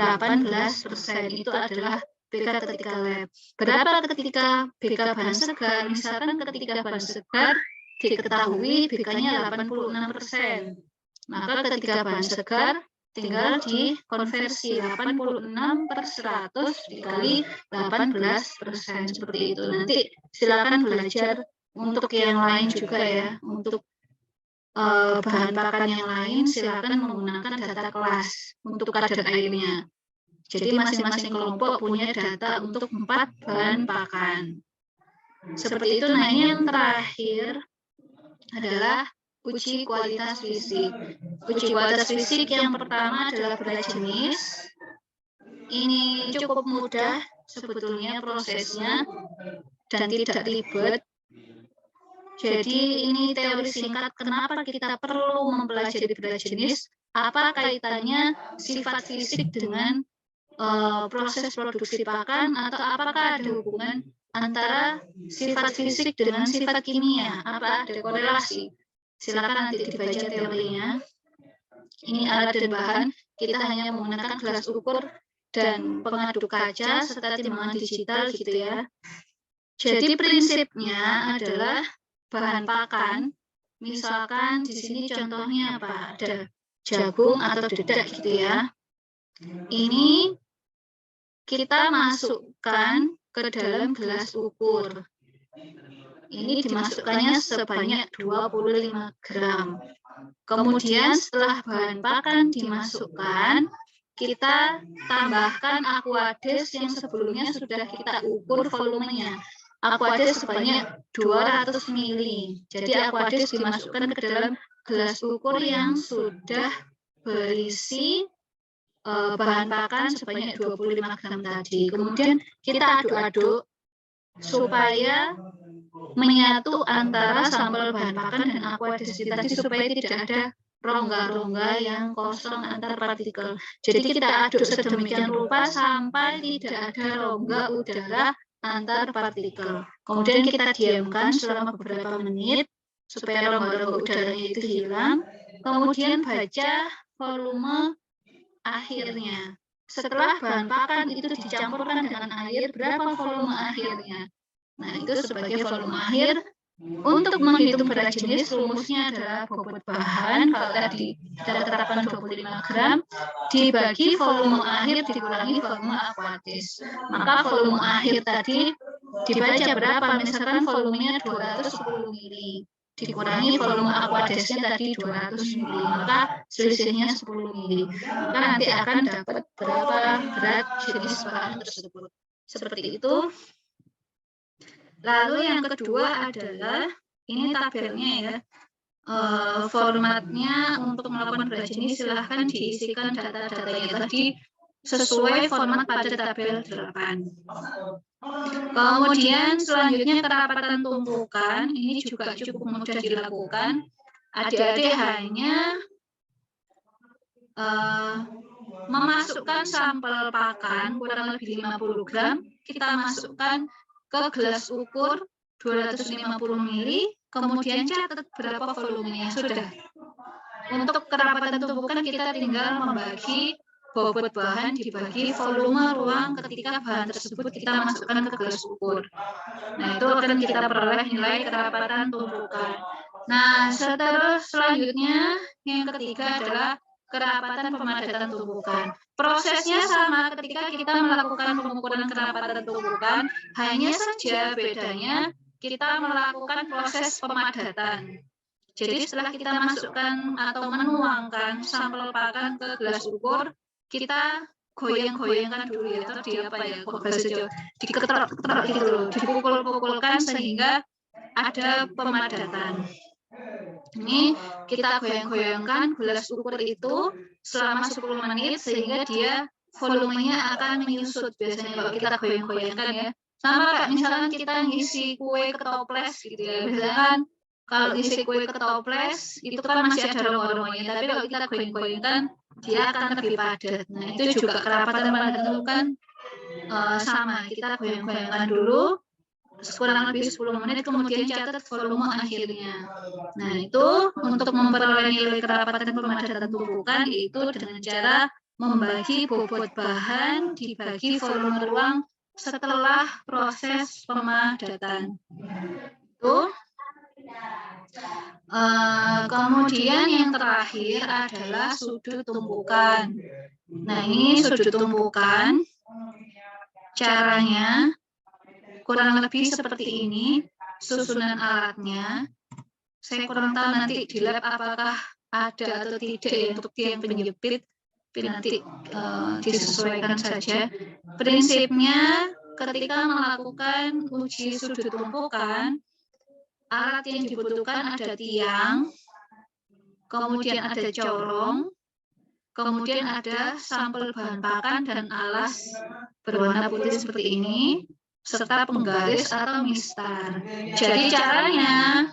Itu adalah BK ketika lab. Berapa ketika BK bahan segar? Misalkan ketika bahan segar diketahui BK-nya 86%. Maka ketika bahan segar tinggal dikonversi 86 per 100 dikali 18%. Seperti itu. Nanti silakan belajar untuk yang lain juga ya. Untuk bahan pakan yang lain silakan menggunakan data kelas untuk kadar airnya. Jadi masing-masing kelompok punya data untuk 4 bahan pakan. Seperti itu. Nah, ini yang terakhir adalah uji kualitas fisik. Uji kualitas fisik yang pertama adalah berat jenis. Ini cukup mudah sebetulnya prosesnya dan tidak ribet. Jadi ini teori singkat kenapa kita perlu mempelajari berat jenis, apa kaitannya sifat fisik dengan proses produksi pakan, atau apakah ada hubungan antara sifat fisik dengan sifat kimia, apa ada korelasi. Silakan nanti dibaca teorinya. Ini alat dan bahan, kita hanya menggunakan gelas ukur dan pengaduk kaca serta timbangan digital gitu ya. Jadi prinsipnya adalah bahan pakan, misalkan di sini contohnya apa? Ada jagung atau dedak gitu ya. Ini kita masukkan ke dalam gelas ukur. Ini dimasukkannya sebanyak 25 gram. Kemudian setelah bahan pakan dimasukkan, kita tambahkan Aquades yang sebelumnya sudah kita ukur volumenya. Aquades sebanyak 200 ml. Jadi Aquades dimasukkan ke dalam gelas ukur yang sudah berisi bahan pakan sebanyak 25 gram tadi. Kemudian kita aduk-aduk supaya menyatu antara sampel bahan pakan dan Aquades tadi supaya tidak ada rongga-rongga yang kosong antar partikel. Jadi kita aduk sedemikian rupa sampai tidak ada rongga udara antar partikel. Kemudian kita diamkan selama beberapa menit supaya rongga-rongga udaranya itu hilang. Kemudian baca volume akhirnya. Setelah bahan pakan itu dicampurkan dengan air, berapa volume akhirnya? Nah, itu sebagai volume akhir. Untuk menghitung berat jenis, rumusnya adalah bobot bahan, kalau tadi kita tetapkan 25 gram, dibagi volume akhir dikurangi volume Aquades. Maka volume akhir tadi dibaca berapa? Misalkan volumenya 210 ml, dikurangi volume Aquadesnya tadi 200 ml, maka selisihnya 10 ml. Maka nanti akan dapat berapa berat jenis bahan tersebut. Seperti itu. Lalu yang kedua adalah, ini tabelnya ya, formatnya untuk melakukan berat jenis silahkan diisikan data-datanya tadi sesuai format pada tabel 8. Kemudian selanjutnya kerapatan tumpukan, ini juga cukup mudah dilakukan. Adik-adik hanya memasukkan sampel pakan kurang lebih 50 gram, kita masukkan ke gelas ukur 250 ml, kemudian catat berapa volumenya. Sudah. Untuk kerapatan tumpukan kita tinggal membagi bobot bahan dibagi volume ruang ketika bahan tersebut kita masukkan ke gelas ukur. Nah, itu akan kita peroleh nilai kerapatan tumpukan. Nah, selanjutnya yang ketiga adalah kerapatan pemadatan tumpukan. Prosesnya sama ketika kita melakukan pengukuran kerapatan tumpukan, hanya saja bedanya kita melakukan proses pemadatan. Jadi setelah kita masukkan atau menuangkan sampel pakan ke gelas ukur, kita goyang-goyangkan dulu ya, atau diketrok gitu loh, dipukul-pukulkan sehingga ada pemadatan. Ini kita goyang-goyangkan gelas ukur itu selama 10 menit sehingga dia volumenya akan menyusut biasanya kalau kita goyang-goyangkan ya. Sama kayak misalkan kita ngisi kue ke toples gitu ya. Biasanya kan kalau ngisi kue ke toples itu kan masih ada rongga-rongganya, tapi kalau kita goyang-goyangkan dia akan lebih padat. Nah, itu juga kerapatan pemadatan itu kan sama, kita goyang-goyangkan dulu kurang lebih 10 menit, kemudian catat volume akhirnya. Nah, itu untuk memperoleh nilai kerapatan pemadatan tumpukan yaitu dengan cara membagi bobot bahan dibagi volume ruang setelah proses pemadatan. Itu. Kemudian yang terakhir adalah sudut tumpukan. Nah, ini sudut tumpukan. Caranya kurang lebih seperti ini, susunan alatnya. Saya kurang tahu nanti di lab apakah ada atau tidak ya untuk yang penyebit, nanti disesuaikan saja. Prinsipnya ketika melakukan uji sudut tumpukan, alat yang dibutuhkan ada tiang, kemudian ada corong, kemudian ada sampel bahan pakan dan alas berwarna putih seperti ini, serta penggaris atau mistar. Jadi caranya,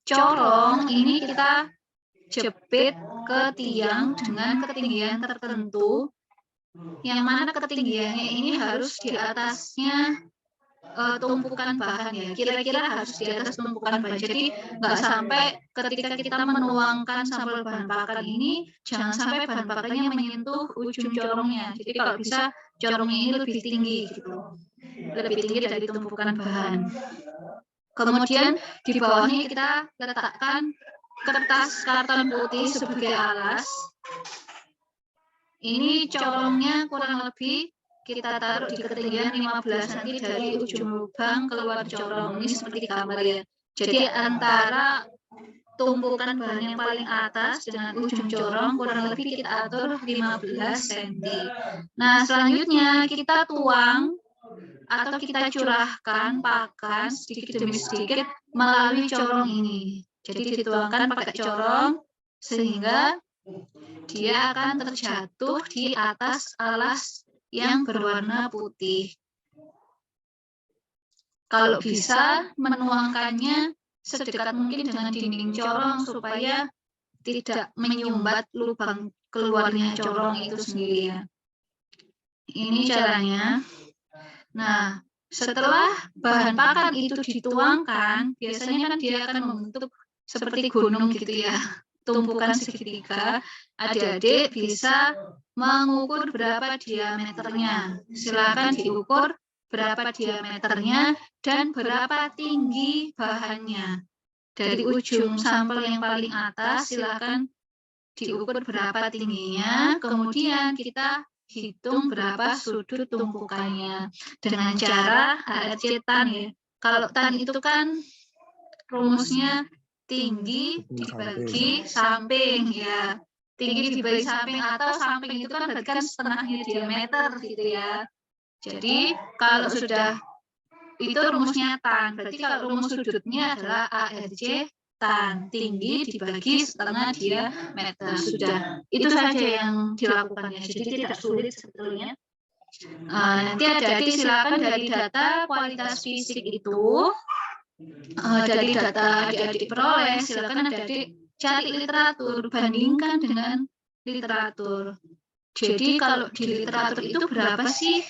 corong ini kita jepit ke tiang dengan ketinggian tertentu, yang mana ketinggiannya ini harus di atasnya tumpukan bahan ya, kira-kira harus di atas tumpukan bahan. Jadi nggak sampai ketika kita menuangkan sampel bahan pakan ini, jangan sampai bahan pakannya menyentuh ujung corongnya. Jadi kalau bisa corongnya ini lebih tinggi gitu, lebih tinggi dari tumpukan bahan. Kemudian di bawahnya kita letakkan kertas karton putih sebagai alas. Ini corongnya kurang lebih kita taruh di ketinggian 15 cm dari ujung lubang keluar corong. Ini seperti gambar ya. Jadi antara tumpukan bahan yang paling atas dengan ujung corong kurang lebih kita atur 15 cm. Nah, selanjutnya kita tuang atau kita curahkan pakan sedikit demi sedikit melalui corong ini. Jadi dituangkan pakai corong sehingga dia akan terjatuh di atas alas yang berwarna putih. Kalau bisa menuangkannya sedekat mungkin dengan dinding corong supaya tidak menyumbat lubang keluarnya corong itu sendiri ya. Ini caranya. Nah, setelah bahan pakan itu dituangkan, biasanya kan dia akan membentuk seperti gunung gitu ya, tumpukan segitiga. Adik-adik bisa mengukur berapa diameternya. Silakan diukur berapa diameternya dan berapa tinggi bahannya. Dari ujung sampel yang paling atas silakan diukur berapa tingginya, kemudian kita hitung berapa sudut tumpukannya dengan cara ARC tan ya. Kalau tan itu kan rumusnya tinggi dibagi samping ya. Tinggi dibagi samping atau samping itu kan berarti kan setengahnya diameter gitu ya. Jadi kalau sudah itu rumusnya tan, berarti kalau rumus sudutnya adalah ARC tan, tinggi dibagi setengah diameter. Sudah, itu saja yang dilakukannya, jadi tidak sulit sebetulnya. Nanti adik-adik silakan dari data kualitas fisik itu, dari data adik-adik peroleh, silakan adik-adik cari literatur, bandingkan dengan literatur. Jadi kalau di literatur itu berapa sih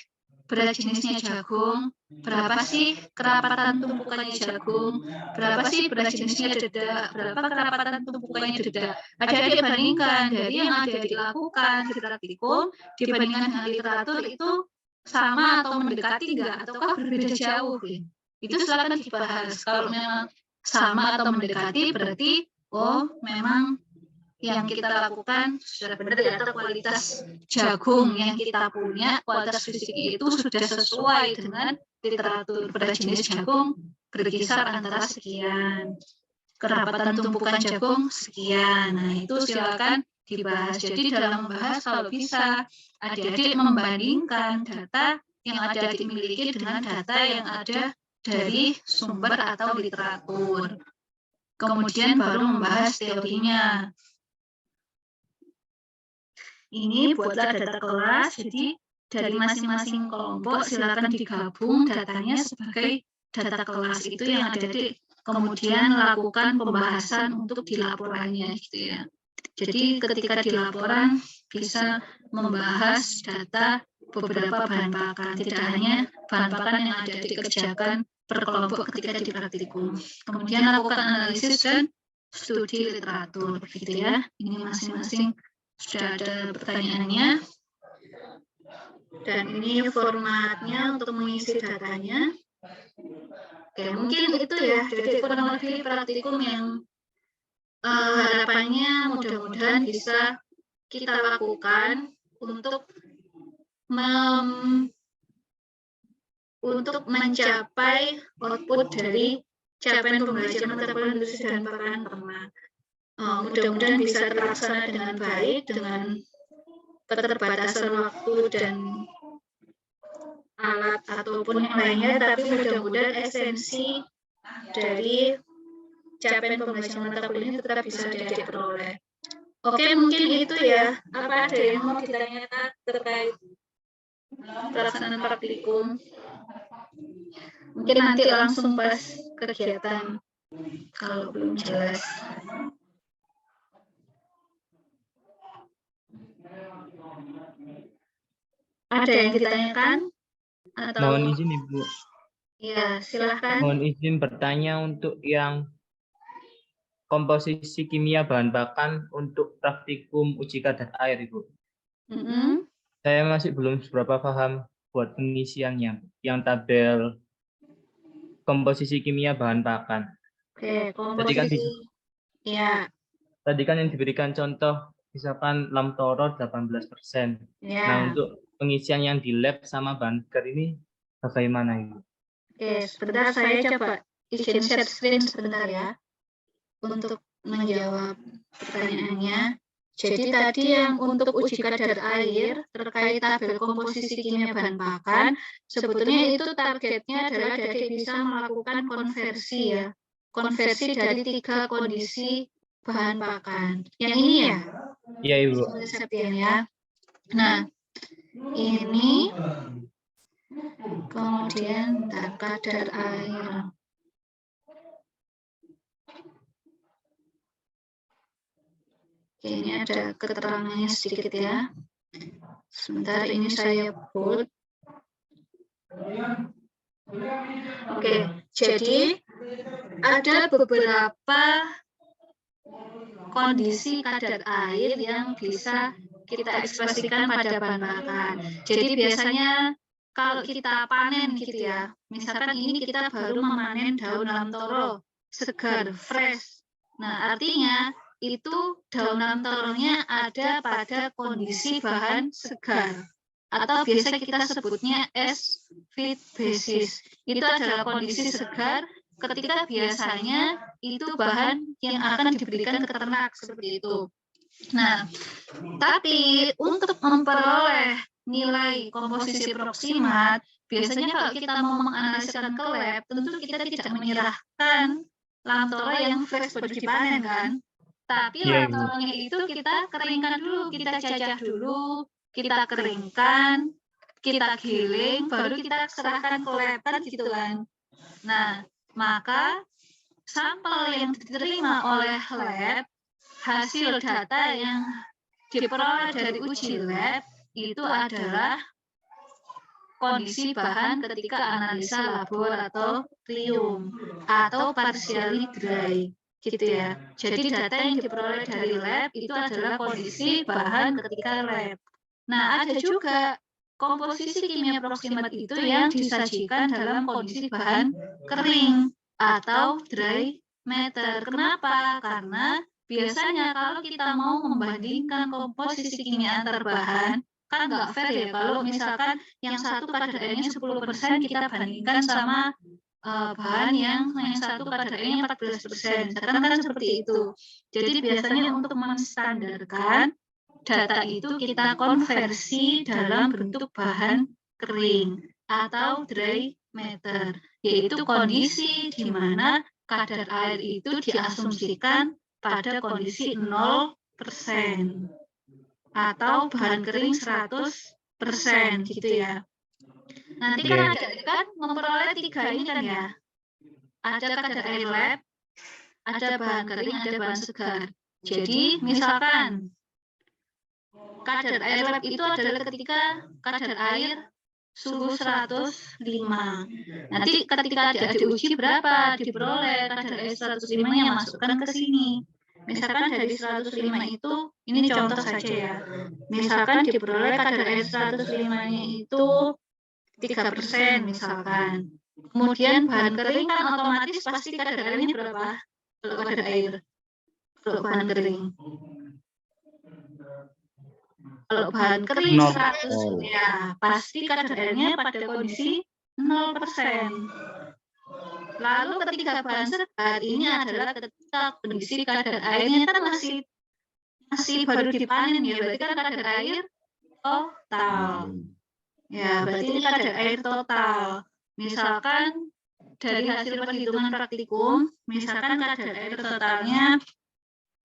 berat jenisnya jagung, berapa sih kerapatan tumpukannya jagung, berapa sih berat jenisnya dedak, berapa kerapatan tumpukannya dedak. Adik-adik bandingkan dari yang ada dilakukan di praktikum dibandingkan dengan literatur itu sama atau mendekati enggak, ataukah berbeda jauh. Itu silakan dibahas. Kalau memang sama atau mendekati berarti memang yang kita lakukan sudah benar ya, atau kualitas jagung yang kita punya, kualitas fisiknya itu sudah sesuai dengan literatur. Berat jenis jagung berkisar antara sekian, kerapatan tumpukan jagung sekian. Nah, itu silakan dibahas. Jadi dalam membahas kalau bisa adik-adik membandingkan data yang ada dimiliki dengan data yang ada dari sumber atau literatur. Kemudian baru membahas teorinya. Ini buatlah data kelas, jadi dari masing-masing kelompok silakan digabung datanya sebagai data kelas itu yang adik-adik kemudian lakukan pembahasan untuk di laporannya gitu ya. Jadi ketika di laporan bisa membahas data beberapa bahan pakan, tidak hanya bahan pakan yang adik-adik kerjakan per kelompok ketika di praktikum. Kemudian lakukan analisis dan studi literatur, gitu ya. Ini masing-masing sudah ada pertanyaannya. Dan ini formatnya untuk mengisi datanya. Oke, mungkin itu ya. Jadi kurang lebih praktikum yang harapannya mudah-mudahan bisa kita lakukan untuk mencapai output dari capaian pembelajaran mata kuliah industri dan pangan ternak. Mudah-mudahan bisa terlaksana dengan baik dengan keterbatasan waktu dan alat ataupun yang lainnya, tapi mudah-mudahan esensi dari capaian pembelajaran mata kuliah tetap bisa diperoleh. Oke, mungkin itu ya. Apa ada yang mau ditanyakan terkait pelaksanaan praktikum? Mungkin nanti langsung pas kegiatan kalau belum jelas. Ada yang ditanyakan? Atau... Mohon izin Ibu. Ya, silahkan. Mohon izin bertanya untuk yang komposisi kimia bahan pakan untuk praktikum uji kadar air, Ibu. Saya masih belum seberapa paham buat pengisiannya, yang tabel komposisi kimia bahan pakan. Oke, komposisi. Tadi kan yang diberikan contoh, misalkan lamtoro 18%. Ya. Nah, untuk pengisian yang di lab sama bahan bakar ini bagaimana, Ibu? Oke, sebentar saya coba izin share screen sebentar ya untuk menjawab pertanyaannya. Jadi tadi yang untuk uji kadar air terkait tabel komposisi kimia bahan pakan, sebetulnya itu targetnya adalah Adik bisa melakukan konversi ya. Konversi dari 3 kondisi bahan pakan. Yang ini ya? Iya, Ibu. Ya. Nah, ini kemudian kadar air. Oke, ini ada keterangannya sedikit ya. Sebentar, ini saya bold. Oke, jadi ada beberapa kondisi kadar air yang bisa kita ekspresikan pada bahan pakan. Jadi biasanya kalau kita panen gitu ya, misalkan ini kita baru memanen daun lamtoro segar, fresh. Nah, artinya itu daun lamtoronya ada pada kondisi bahan segar. Atau biasa kita sebutnya as feed basis. Itu adalah kondisi segar ketika biasanya itu bahan yang akan diberikan ke ternak seperti itu. Nah, tapi untuk memperoleh nilai komposisi proksimat, biasanya kalau kita mau menganaliskan ke lab, tentu kita tidak menyerahkan lamtoro yang fresh baru dipanen kan. Tapi lamtoronya itu kita keringkan dulu, kita cacah dulu, kita keringkan, kita giling, baru kita serahkan ke lab kan gitu kan. Nah, maka sampel yang diterima oleh lab, hasil data yang diperoleh dari uji lab itu adalah kondisi bahan ketika analisa laboratorium atau partially dry gitu ya. Jadi data yang diperoleh dari lab itu adalah kondisi bahan ketika lab. Nah, ada juga komposisi kimia proksimat itu yang disajikan dalam kondisi bahan kering atau dry matter. Kenapa? Karena biasanya kalau kita mau membandingkan komposisi kimia antar bahan, kan nggak fair ya kalau misalkan yang satu kadar airnya 10% kita bandingkan sama bahan yang satu kadar airnya 14%. Sekarang kan seperti itu. Jadi biasanya untuk menstandarkan data itu kita konversi dalam bentuk bahan kering atau dry matter, yaitu kondisi di mana kadar air itu diasumsikan pada kondisi 0% atau bahan kering 100% gitu ya. Nanti kan adik-adik memperoleh 3 ini kan ya. Ada kadar air lab, ada bahan kering, ada bahan segar. Jadi misalkan kadar air lab itu adalah ketika kadar air suhu 105. Nanti ketika adik-adik uji berapa diperoleh kadar air 105-nya masukkan ke sini. Misalkan dari 105 itu, ini contoh saja ya. Misalkan diperoleh kadar air 105-nya itu 3% misalkan. Kemudian bahan kering kan otomatis pasti kadar airnya berapa? Kalau kadar air. Kalau bahan kering. Kalau bahan kering 100 ya pasti kadar airnya pada kondisi 0%. Lalu ketika bahan segar ini adalah ketika kondisi kadar airnya kan masih baru dipanen ya, berarti kan kadar air total. Ya, berarti ini kadar air total. Misalkan dari hasil perhitungan praktikum, misalkan kadar air totalnya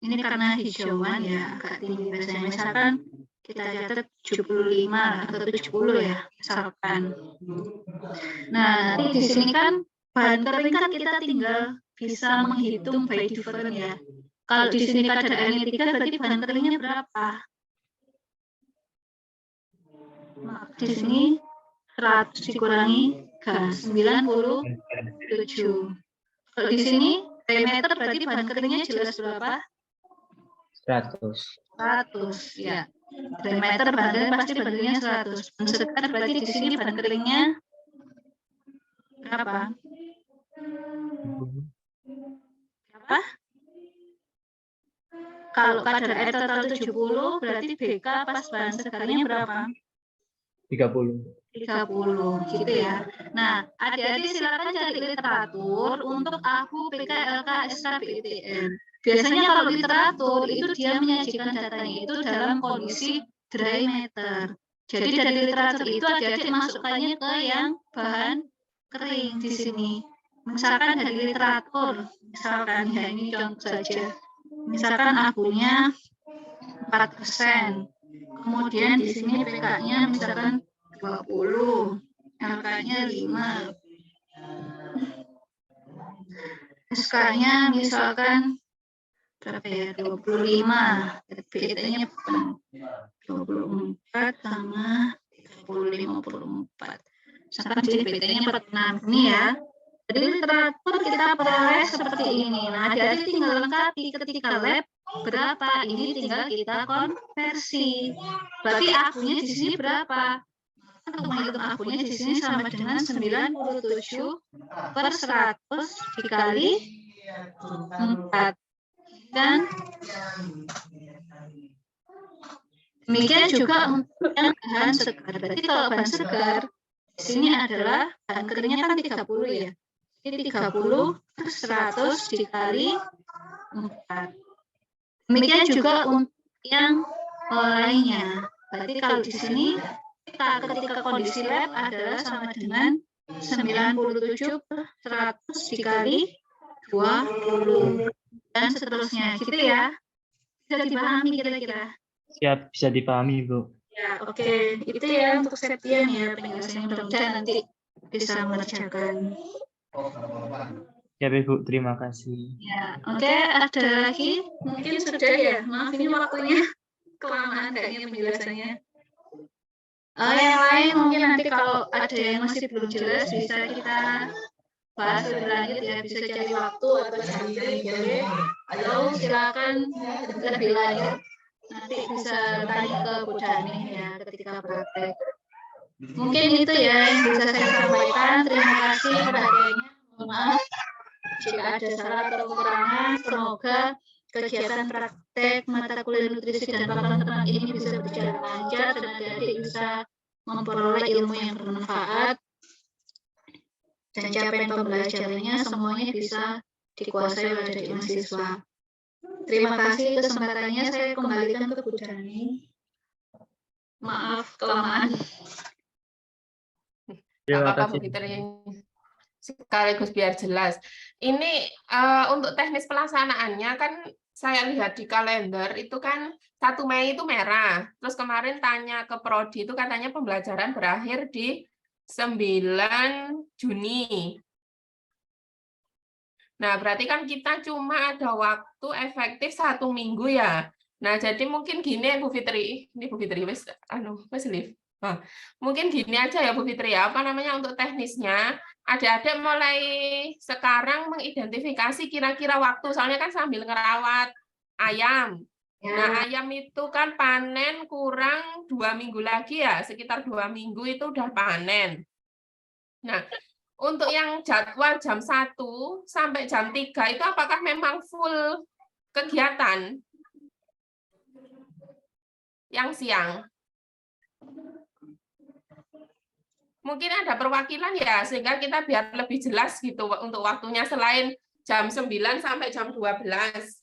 ini karena hijauan ya agak tinggi biasanya. Misalkan kita catat 75 atau 70 ya, misalkan. Nah, nanti di sini kan bahan kering kan kita tinggal bisa menghitung by different ya. Kalau di sini kadar airnya 3 berarti bahan keringnya berapa? Nah, di sini 100 dikurangi 97. Kalau di sini diameter berarti bahan keringnya jelas berapa? 100 ya. Diameter bahan kering pasti bahan keringnya 100. Bahan segar berarti di sini bahan keringnya berapa? Berapa? Kalau kadar air total 70 berarti BK pas bahan segarnya berapa? 30 gitu ya. Nah, adik-adik silakan cari literatur untuk AHU, PK, LK, SK, BITN. Biasanya kalau literatur itu dia menyajikan datanya itu dalam kondisi dry matter. Jadi dari literatur itu adik-adik masukkannya ke yang bahan kering di sini. Misalkan dari literatur, misalkan ya ini contoh saja. Misalkan AHU-nya 4%. Kemudian di sini PK-nya misalkan 20, LK-nya 5. SK-nya misalkan berapa ya? 25. BT-nya 24 sama 54. Misalkan di sini BT-nya 46. Ini ya. Jadi literatur kita peroleh seperti ini. Nah, adik-adik tinggal lengkapi ketika lab berapa. Ini tinggal kita konversi. Berarti AHU-nya di sini berapa? Untuk menghitung AHU-nya di sini sama dengan 97/100 dikali 4. Dan demikian juga untuk yang bahan segar. Berarti kalau bahan segar di sini adalah bahan keringnya kan 30 ya. Ini 30/100 dikali 4. Demikian juga untuk yang lainnya. Berarti kalau di sini ketika kondisi lab adalah sama dengan 97/100 dikali 20 dan seterusnya gitu ya. Bisa dipahami kira-kira? Siap, bisa dipahami, Bu. Ya, oke. Itu ya untuk Septian ya penjelasannya, mudah-mudahan nanti bisa mengerjakan. Ya, Bu, terima kasih. Ya, oke. Ada lagi? Mungkin sudah ya. Maaf ini waktunya kelamaan kayaknya penjelasannya. Yang lain mungkin nanti kalau ada yang masih belum jelas bisa kita bahas lebih lanjut ya, bisa cari waktu atau cari boleh, atau silakan lebih lanjut nanti bisa tanya ke Bu Dani ya ketika praktek. Mungkin itu ya yang bisa saya sampaikan. Terima kasih perhatiannya. Mohon maaf jika ada salah atau kekurangan. Semoga kegiatan praktek mata kuliah nutrisi dan pakan ternak ini bisa berjalan lancar dan adik-adik bisa memperoleh ilmu yang bermanfaat dan capaian pembelajarannya semuanya bisa dikuasai oleh adik mahasiswa. Terima kasih kesempatannya, saya kembalikan ke Bu Dani. Maaf kelamaan. Terima apa-apa, kasih. Bu Fitri. Sekaligus biar jelas. Ini untuk teknis pelaksanaannya kan saya lihat di kalender itu kan 1 Mei itu merah. Terus kemarin tanya ke Prodi itu katanya pembelajaran berakhir di 9 Juni. Nah, berarti kan kita cuma ada waktu efektif 1 minggu ya. Nah, jadi mungkin gini Bu Fitri. Ini Bu Fitri, wes live. Mungkin gini aja ya Bu Fitri ya, apa namanya untuk teknisnya, adik-adik mulai sekarang mengidentifikasi kira-kira waktu, soalnya kan sambil ngerawat ayam. Nah, ayam itu kan panen kurang 2 minggu lagi ya, sekitar 2 minggu itu udah panen. Nah, untuk yang jadwal jam 1 sampai jam 3 itu apakah memang full kegiatan yang siang? Mungkin ada perwakilan ya, sehingga kita biar lebih jelas gitu untuk waktunya selain jam 9 sampai jam 12.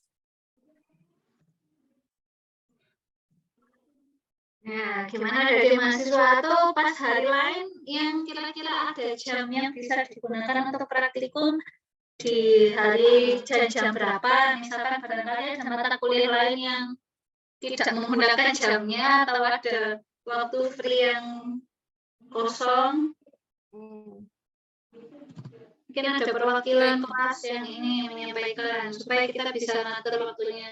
Nah, gimana dari mahasiswa atau pas hari lain yang kira-kira ada jam yang bisa digunakan untuk praktikum di hari jam berapa? Misalkan barangkali ada mata kuliah lain yang tidak menggunakan jamnya atau ada waktu free yang kosong. Mungkin ada perwakilan kelas yang ini menyampaikan supaya kita bisa ngatur waktunya.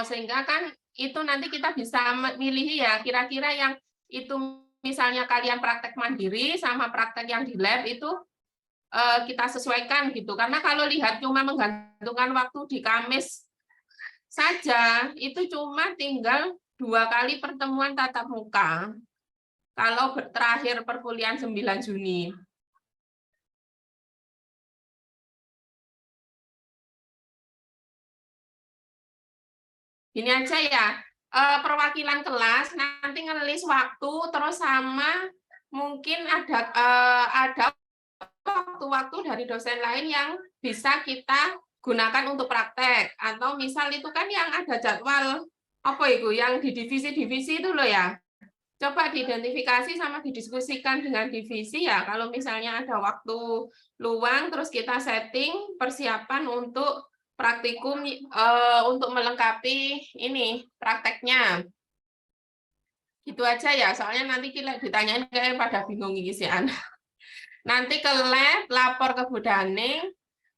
Sehingga kan itu nanti kita bisa memilih ya, kira-kira yang itu misalnya kalian praktek mandiri sama praktek yang di lab itu kita sesuaikan gitu. Karena kalau lihat cuma menggantungkan waktu di Kamis saja, itu cuma tinggal 2 kali pertemuan tatap muka. Kalau terakhir perkuliahan 9 Juni. Ini aja ya, perwakilan kelas nanti ngelis waktu, terus sama mungkin ada waktu-waktu dari dosen lain yang bisa kita gunakan untuk praktek. Atau misal itu kan yang ada jadwal, apa itu, yang di divisi-divisi itu loh ya. Coba diidentifikasi sama didiskusikan dengan divisi ya, kalau misalnya ada waktu luang, terus kita setting persiapan untuk praktikum untuk melengkapi ini prakteknya. Gitu aja ya, soalnya nanti kita ditanyain kayak pada bingung ngisian. Nanti ke lab, lapor ke Bu Daning,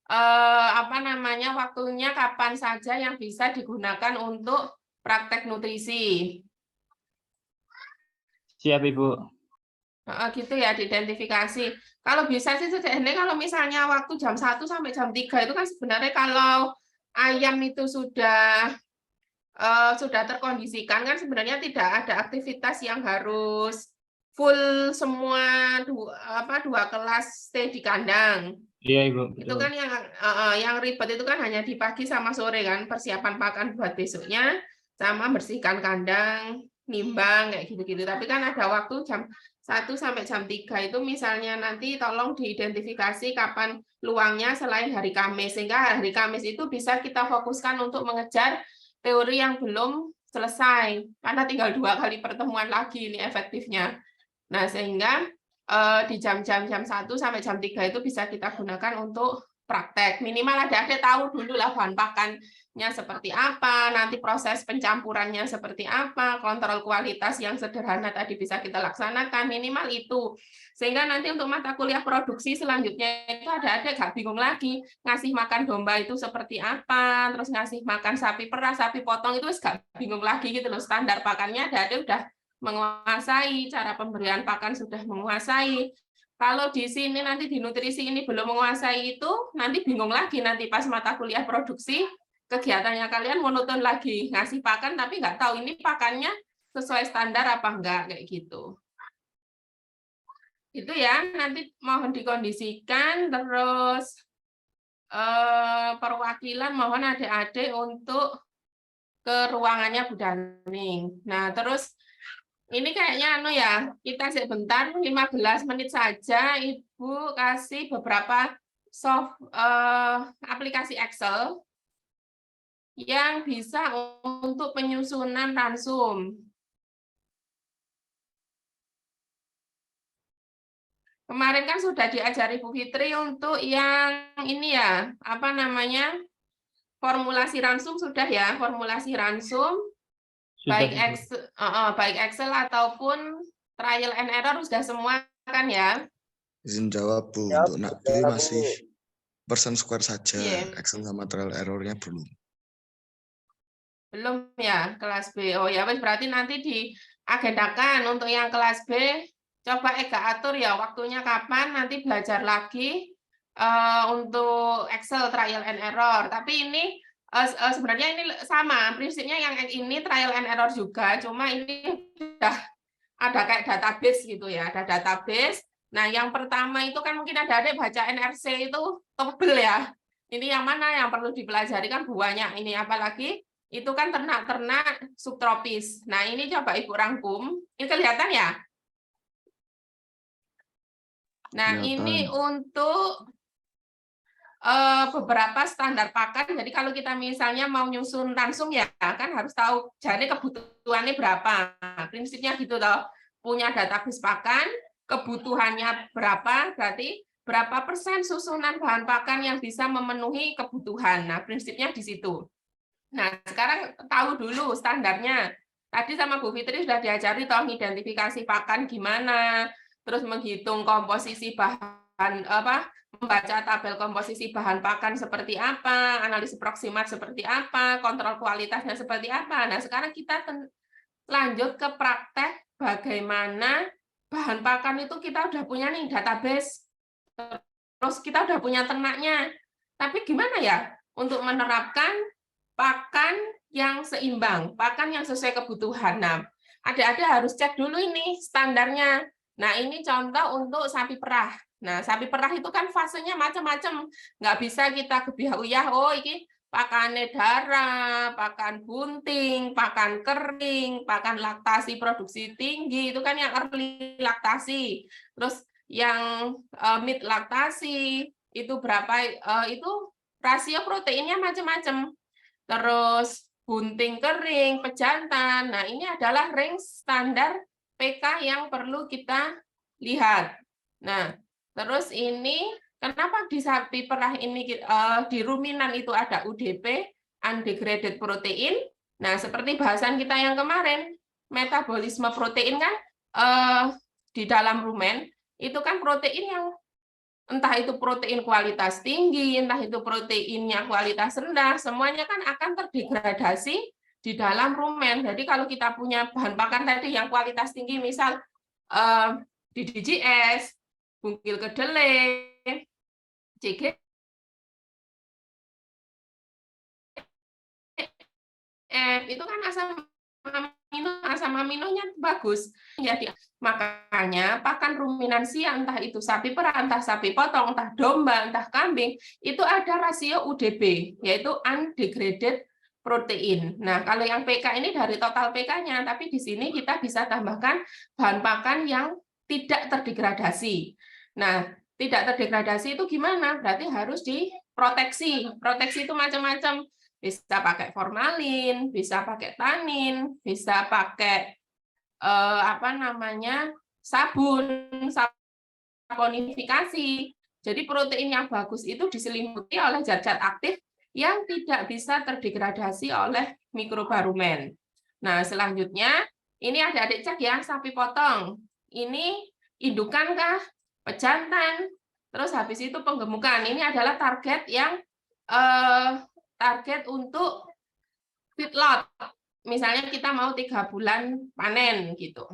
apa namanya waktunya kapan saja yang bisa digunakan untuk praktek nutrisi. Siap, Ibu. Gitu ya, diidentifikasi. Kalau bisa sih sebenarnya kalau misalnya waktu jam 1 sampai jam 3 itu kan sebenarnya kalau ayam itu sudah terkondisikan kan sebenarnya tidak ada aktivitas yang harus full semua 2 kelas stay di kandang. Iya, Ibu. Itu kan yang ribet itu kan hanya di pagi sama sore kan, persiapan pakan buat besoknya sama bersihkan kandang, nimbang kayak gitu-gitu. Tapi kan ada waktu jam 1 sampai jam 3 itu misalnya nanti tolong diidentifikasi kapan luangnya selain hari Kamis, sehingga hari Kamis itu bisa kita fokuskan untuk mengejar teori yang belum selesai, karena tinggal 2 kali pertemuan lagi ini efektifnya. Nah, sehingga di jam-jam 1 sampai jam 3 itu bisa kita gunakan untuk praktek. Minimal adik-adik tahu dulu lah bahan pakannya seperti apa, nanti proses pencampurannya seperti apa, kontrol kualitas yang sederhana tadi bisa kita laksanakan, minimal itu. Sehingga nanti untuk mata kuliah produksi selanjutnya itu adik-adik nggak bingung lagi, ngasih makan domba itu seperti apa, terus ngasih makan sapi perah, sapi potong itu nggak bingung lagi gitu loh, standar pakannya adik-adik udah menguasai, cara pemberian pakan sudah menguasai. Kalau di sini nanti di nutrisi ini belum menguasai itu, nanti bingung lagi nanti pas mata kuliah produksi, kegiatannya kalian monoton lagi, ngasih pakan tapi nggak tahu ini pakannya sesuai standar apa enggak, kayak gitu. Itu ya, nanti mohon dikondisikan, terus perwakilan mohon adik-adik untuk ke ruangannya Bu Daning. Nah, terus ini kayaknya ya, kita sebentar 15 menit saja Ibu kasih beberapa aplikasi Excel yang bisa untuk penyusunan ransum. Kemarin kan sudah diajari Bu Fitri untuk yang ini ya, apa namanya? Formulasi ransum sudah ya, formulasi ransum. Baik Excel ataupun trial and error sudah semua kan ya? Izin jawab Bu, Siap, untuk Nabil Bu. masih persen square saja, Iya. Excel sama trial errornya belum. Belum ya, kelas B. Oh ya, berarti nanti di agendakan untuk yang kelas B, coba Ega atur ya waktunya kapan, nanti belajar lagi untuk Excel trial and error. Tapi ini sebenarnya ini sama, prinsipnya yang ini trial and error juga, cuma ini udah ada kayak database gitu ya, ada database. Nah, yang pertama itu kan mungkin ada adik baca NRC itu tebel ya. Ini yang mana yang perlu dipelajari kan banyak ini, apalagi itu kan ternak-ternak subtropis. Nah, ini coba Ibu rangkum. Ini kelihatan ya? Nah, ini untuk beberapa standar pakan. Jadi kalau kita misalnya mau nyusun langsung ya, kan harus tahu jadi kebutuhannya berapa. Prinsipnya gitu toh. Punya database pakan, kebutuhannya berapa, berarti berapa persen susunan bahan pakan yang bisa memenuhi kebutuhan. Nah, prinsipnya di situ. Nah, sekarang tahu dulu standarnya. Tadi sama Bu Fitri sudah diajari toh identifikasi pakan gimana, terus menghitung komposisi bahan membaca tabel komposisi bahan pakan seperti apa, analisis proksimat seperti apa, kontrol kualitasnya seperti apa. Nah, sekarang kita lanjut ke praktek bagaimana bahan pakan itu kita udah punya nih database, terus kita udah punya ternaknya. Tapi gimana ya untuk menerapkan pakan yang seimbang, pakan yang sesuai kebutuhan. Nah, adik-adik harus cek dulu ini standarnya. Nah, ini contoh untuk sapi perah. Nah, sapi perah itu kan fasenya macam-macam. Nggak bisa kita gebiah-uyah, oh ini pakan darah, pakan bunting, pakan kering, pakan laktasi produksi tinggi, itu kan yang early laktasi. Terus yang mid laktasi, itu berapa, itu rasio proteinnya macam-macam. Terus bunting kering, pejantan. Nah, ini adalah range standar PK yang perlu kita lihat. Nah, terus ini kenapa di sapi perah ini di ruminan itu ada UDP, undegraded protein. Nah, seperti bahasan kita yang kemarin, metabolisme protein kan di dalam rumen itu kan protein yang entah itu protein kualitas tinggi, entah itu proteinnya kualitas rendah, semuanya kan akan terdegradasi di dalam rumen. Jadi kalau kita punya bahan pakan tadi yang kualitas tinggi, misal DDGS, bungkil kedelai, CG, itu kan asam aminonya bagus. Jadi makanya pakan ruminansia, entah itu sapi perah, entah sapi potong, entah domba, entah kambing, itu ada rasio UDP, yaitu undegraded protein. Nah, kalau yang PK ini dari total PK-nya, tapi di sini kita bisa tambahkan bahan pakan yang tidak terdegradasi. Nah, tidak terdegradasi itu gimana? Berarti harus diproteksi. Proteksi itu macam-macam. Bisa pakai formalin, bisa pakai tanin, bisa pakai sabun, saponifikasi. Jadi protein yang bagus itu diselimuti oleh zat-zat aktif yang tidak bisa terdegradasi oleh mikroba rumen. Nah, selanjutnya ini adik-adik cek ya, sapi potong. Ini indukan kah? Pejantan, terus habis itu penggemukan. Ini adalah target yang target untuk feedlot. Misalnya kita mau 3 bulan panen gitu.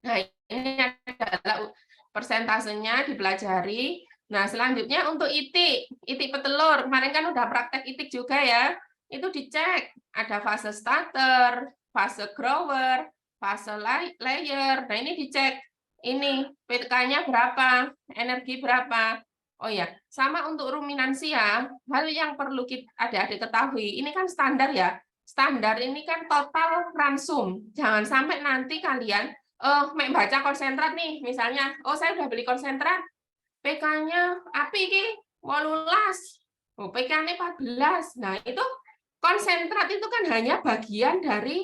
Nah, ini adalah persentasenya dipelajari. Nah, selanjutnya untuk itik petelur. Kemarin kan udah praktek itik juga ya. Itu dicek. Ada fase starter, fase grower, fase layer. Nah, ini dicek. Ini PK-nya berapa, energi berapa. Oh ya, sama untuk ruminansia, hal yang perlu adik-adik ketahui, ini kan standar ya. Standar ini kan total ransum. Jangan sampai nanti kalian baca konsentrat nih, misalnya, oh saya udah beli konsentrat, PK-nya api ini 18, PK-nya 14. Nah, itu konsentrat itu kan hanya bagian dari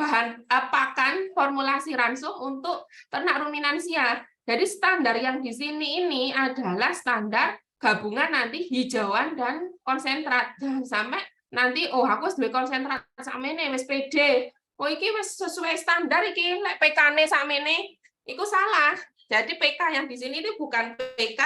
bahan pakan formulasi ransum untuk ternak ruminansia. Jadi standar yang di sini ini adalah standar gabungan nanti hijauan dan konsentrat. Jangan sampai nanti aku beli konsentrat sakmene wis PD. Oh iki wis sesuai standar iki lek PK-ne sakmene. Iku salah. Jadi PK yang di sini itu bukan PK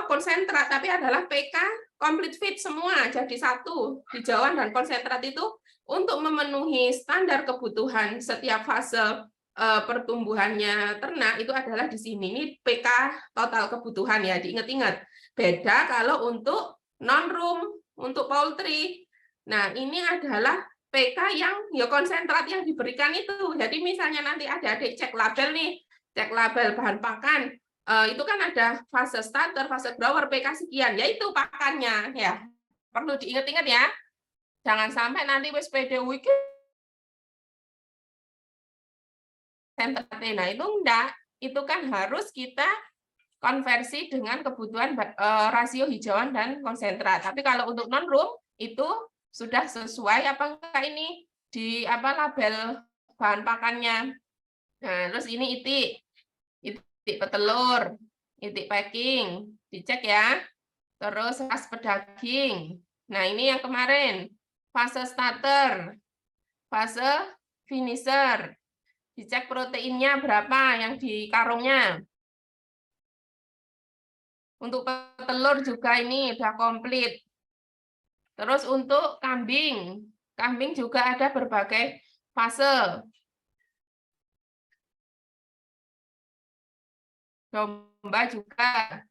konsentrat, tapi adalah PK complete fit semua jadi satu. Hijauan dan konsentrat itu untuk memenuhi standar kebutuhan setiap fase pertumbuhannya ternak itu adalah di sini. Ini PK total kebutuhan ya, diingat-ingat. Beda kalau untuk non-room, untuk poultry. Nah, ini adalah PK yang ya konsentrat yang diberikan itu. Jadi misalnya nanti adik-adik cek label nih, cek label bahan pakan, itu kan ada fase starter, fase grower, PK sekian, yaitu pakannya ya. Perlu diingat-ingat ya. Jangan sampai nanti wis PDU iki nah itu enggak, itu kan harus kita konversi dengan kebutuhan rasio hijauan dan konsentrat. Tapi kalau untuk non-room itu sudah sesuai apa enggak ini di apa label bahan pakannya. Nah, terus ini itik petelur, itik packing, dicek ya. Terus ras pedaging. Nah, ini yang kemarin fase starter, fase finisher. Dicek proteinnya berapa yang di karungnya. Untuk petelur juga ini udah komplit. Terus untuk kambing, kambing juga ada berbagai fase. Domba juga.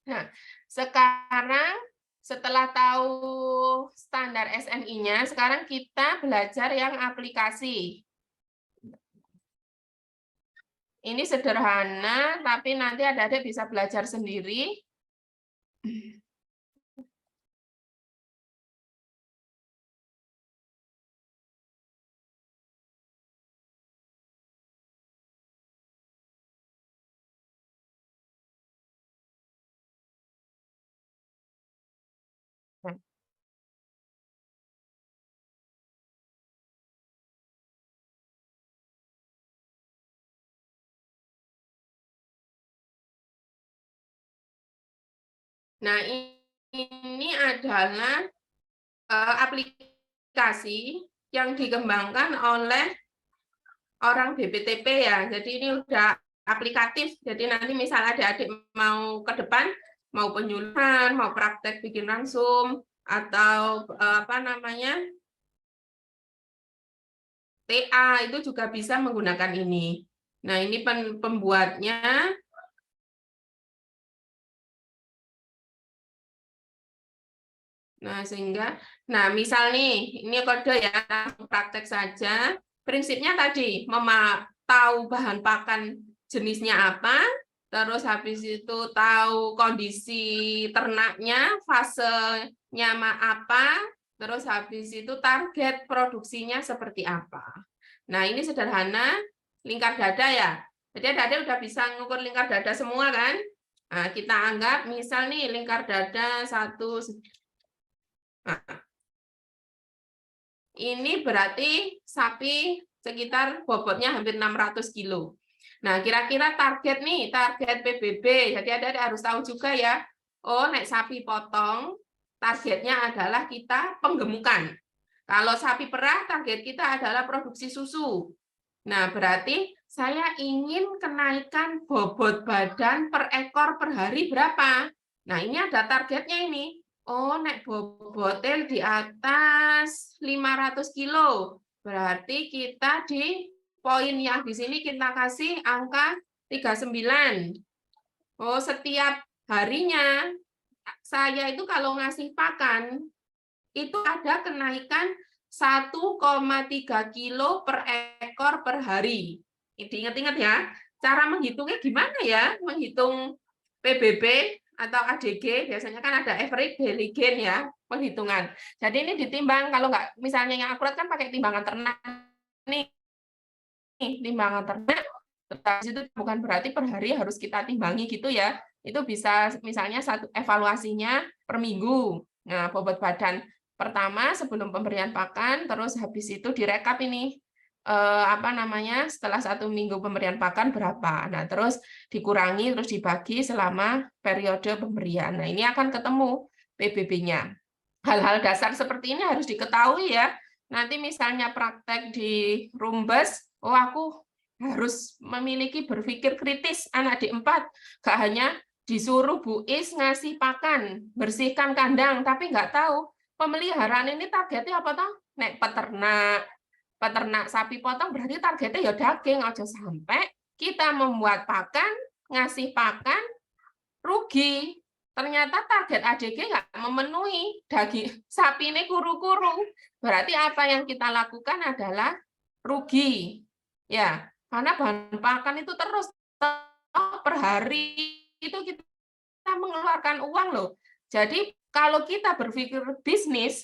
Nah, sekarang setelah tahu standar SNI-nya, sekarang kita belajar yang aplikasi. Ini sederhana, tapi nanti adik-adik bisa belajar sendiri. Nah, ini adalah aplikasi yang dikembangkan oleh orang BPTP ya. Jadi ini udah aplikatif. Jadi nanti misalnya adik-adik mau ke depan, mau penyuluhan, mau praktek bikin langsung, atau apa namanya TA itu juga bisa menggunakan ini. Nah, ini pembuatnya. Nah, sehingga, nah misal nih, ini kode ya, praktek saja. Prinsipnya tadi, tahu bahan pakan jenisnya apa, terus habis itu tahu kondisi ternaknya, fasenya apa, terus habis itu target produksinya seperti apa. Nah, ini sederhana, lingkar dada ya. Jadi adik-adik udah bisa ngukur lingkar dada semua kan? Nah, kita anggap misal nih lingkar dada 1. Nah, ini berarti sapi sekitar bobotnya hampir 600 kilo. Nah, kira-kira target nih, target PBB. Jadi adik-adik harus tahu juga ya. Oh, naik sapi potong, targetnya adalah kita penggemukan. Kalau sapi perah, target kita adalah produksi susu. Nah, berarti saya ingin kenaikan bobot badan per ekor per hari berapa? Nah, ini ada targetnya ini. Oh, naik bobotnya di atas 500 kilo. Berarti kita di poin yang di sini kita kasih angka 39. Oh, setiap harinya saya itu kalau ngasih pakan, itu ada kenaikan 1,3 kilo per ekor per hari. Diingat-ingat ya, cara menghitungnya gimana ya? Menghitung PBB atau ADG, biasanya kan ada average daily gain ya, penghitungan. Jadi ini ditimbang, kalau nggak, misalnya yang akurat kan pakai timbangan ternak. Nih, timbangan ternak, itu bukan berarti per hari harus kita timbangi gitu ya. Itu bisa misalnya satu evaluasinya per minggu. Nah, bobot badan pertama sebelum pemberian pakan, terus habis itu direkap ini setelah 1 minggu pemberian pakan berapa. Nah, terus dikurangi, terus dibagi selama periode pemberian. Nah, ini akan ketemu PBB-nya. Hal-hal dasar seperti ini harus diketahui ya. Nanti misalnya praktek di Rumbes, oh aku harus memiliki berpikir kritis anak D4, gak hanya disuruh Bu Is ngasih pakan, bersihkan kandang, tapi nggak tahu pemeliharaan ini targetnya apa toh? Nek peternak sapi potong berarti targetnya ya daging, aja sampai kita membuat pakan, ngasih pakan, rugi. Ternyata target ADG nggak memenuhi, daging sapi ini kuru-kuru. Berarti apa yang kita lakukan adalah rugi. Ya, karena bahan pakan itu terus per hari itu kita mengeluarkan uang loh. Jadi kalau kita berpikir bisnis,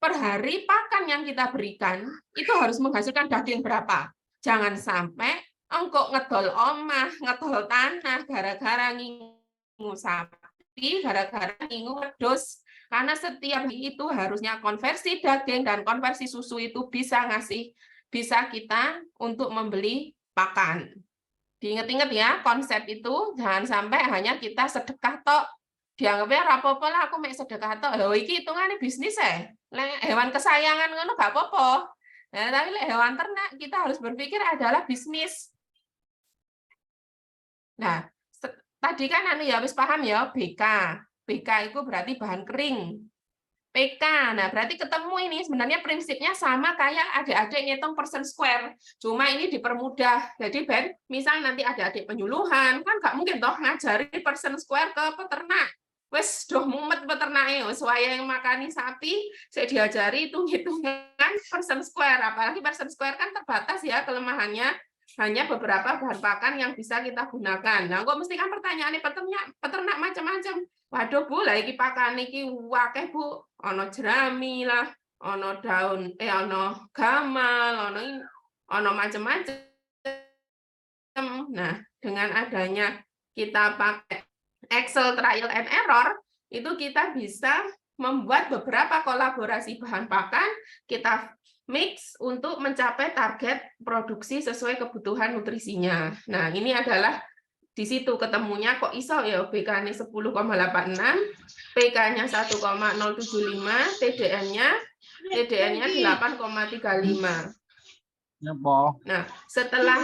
per hari pakan yang kita berikan itu harus menghasilkan daging berapa. Jangan sampai engkau ngedol omah, ngedol tanah gara-gara ngingu sapi, gara-gara ngingu wedhus. Karena setiap itu harusnya konversi daging dan konversi susu itu bisa kita untuk membeli pakan. Diingat-ingat ya, konsep itu jangan sampai hanya kita sedekah tok. Dianggapnya rapopo lah aku mek sedekah tok. Lho iki hitungane bisnis hewan kesayangan ngono gak apa-apa. Nah, tapi hewan ternak kita harus berpikir adalah bisnis. Nah, tadi kan ya wis paham ya BK. BK itu berarti bahan kering. PK, nah berarti ketemu ini sebenarnya prinsipnya sama kayak adik-adik ngitung persen square, cuma ini dipermudah. Jadi Ben, misal nanti adik-adik penyuluhan, kan nggak mungkin toh ngajari persen square ke peternak. Wes doh mumet peternaknya, saya yang makani sapi, saya diajari hitung-hitungan persen square. Apalagi persen square kan terbatas ya kelemahannya, hanya beberapa bahan pakan yang bisa kita gunakan. Nah, kok mesti kan pertanyaannya peternak macam-macam. Waduh Bu, lah iki pakan iki wakeh Bu. Ono jerami lah, ono daun, ono gamal, ono macam-macam. Nah, dengan adanya kita pakai Excel trial and error, itu kita bisa membuat beberapa kolaborasi bahan pakan, kita mix untuk mencapai target produksi sesuai kebutuhan nutrisinya. Nah, ini adalah di situ ketemunya kok iso ya BK-nya 10,86, PK-nya 1,075, TDN-nya 8,35. Nah, setelah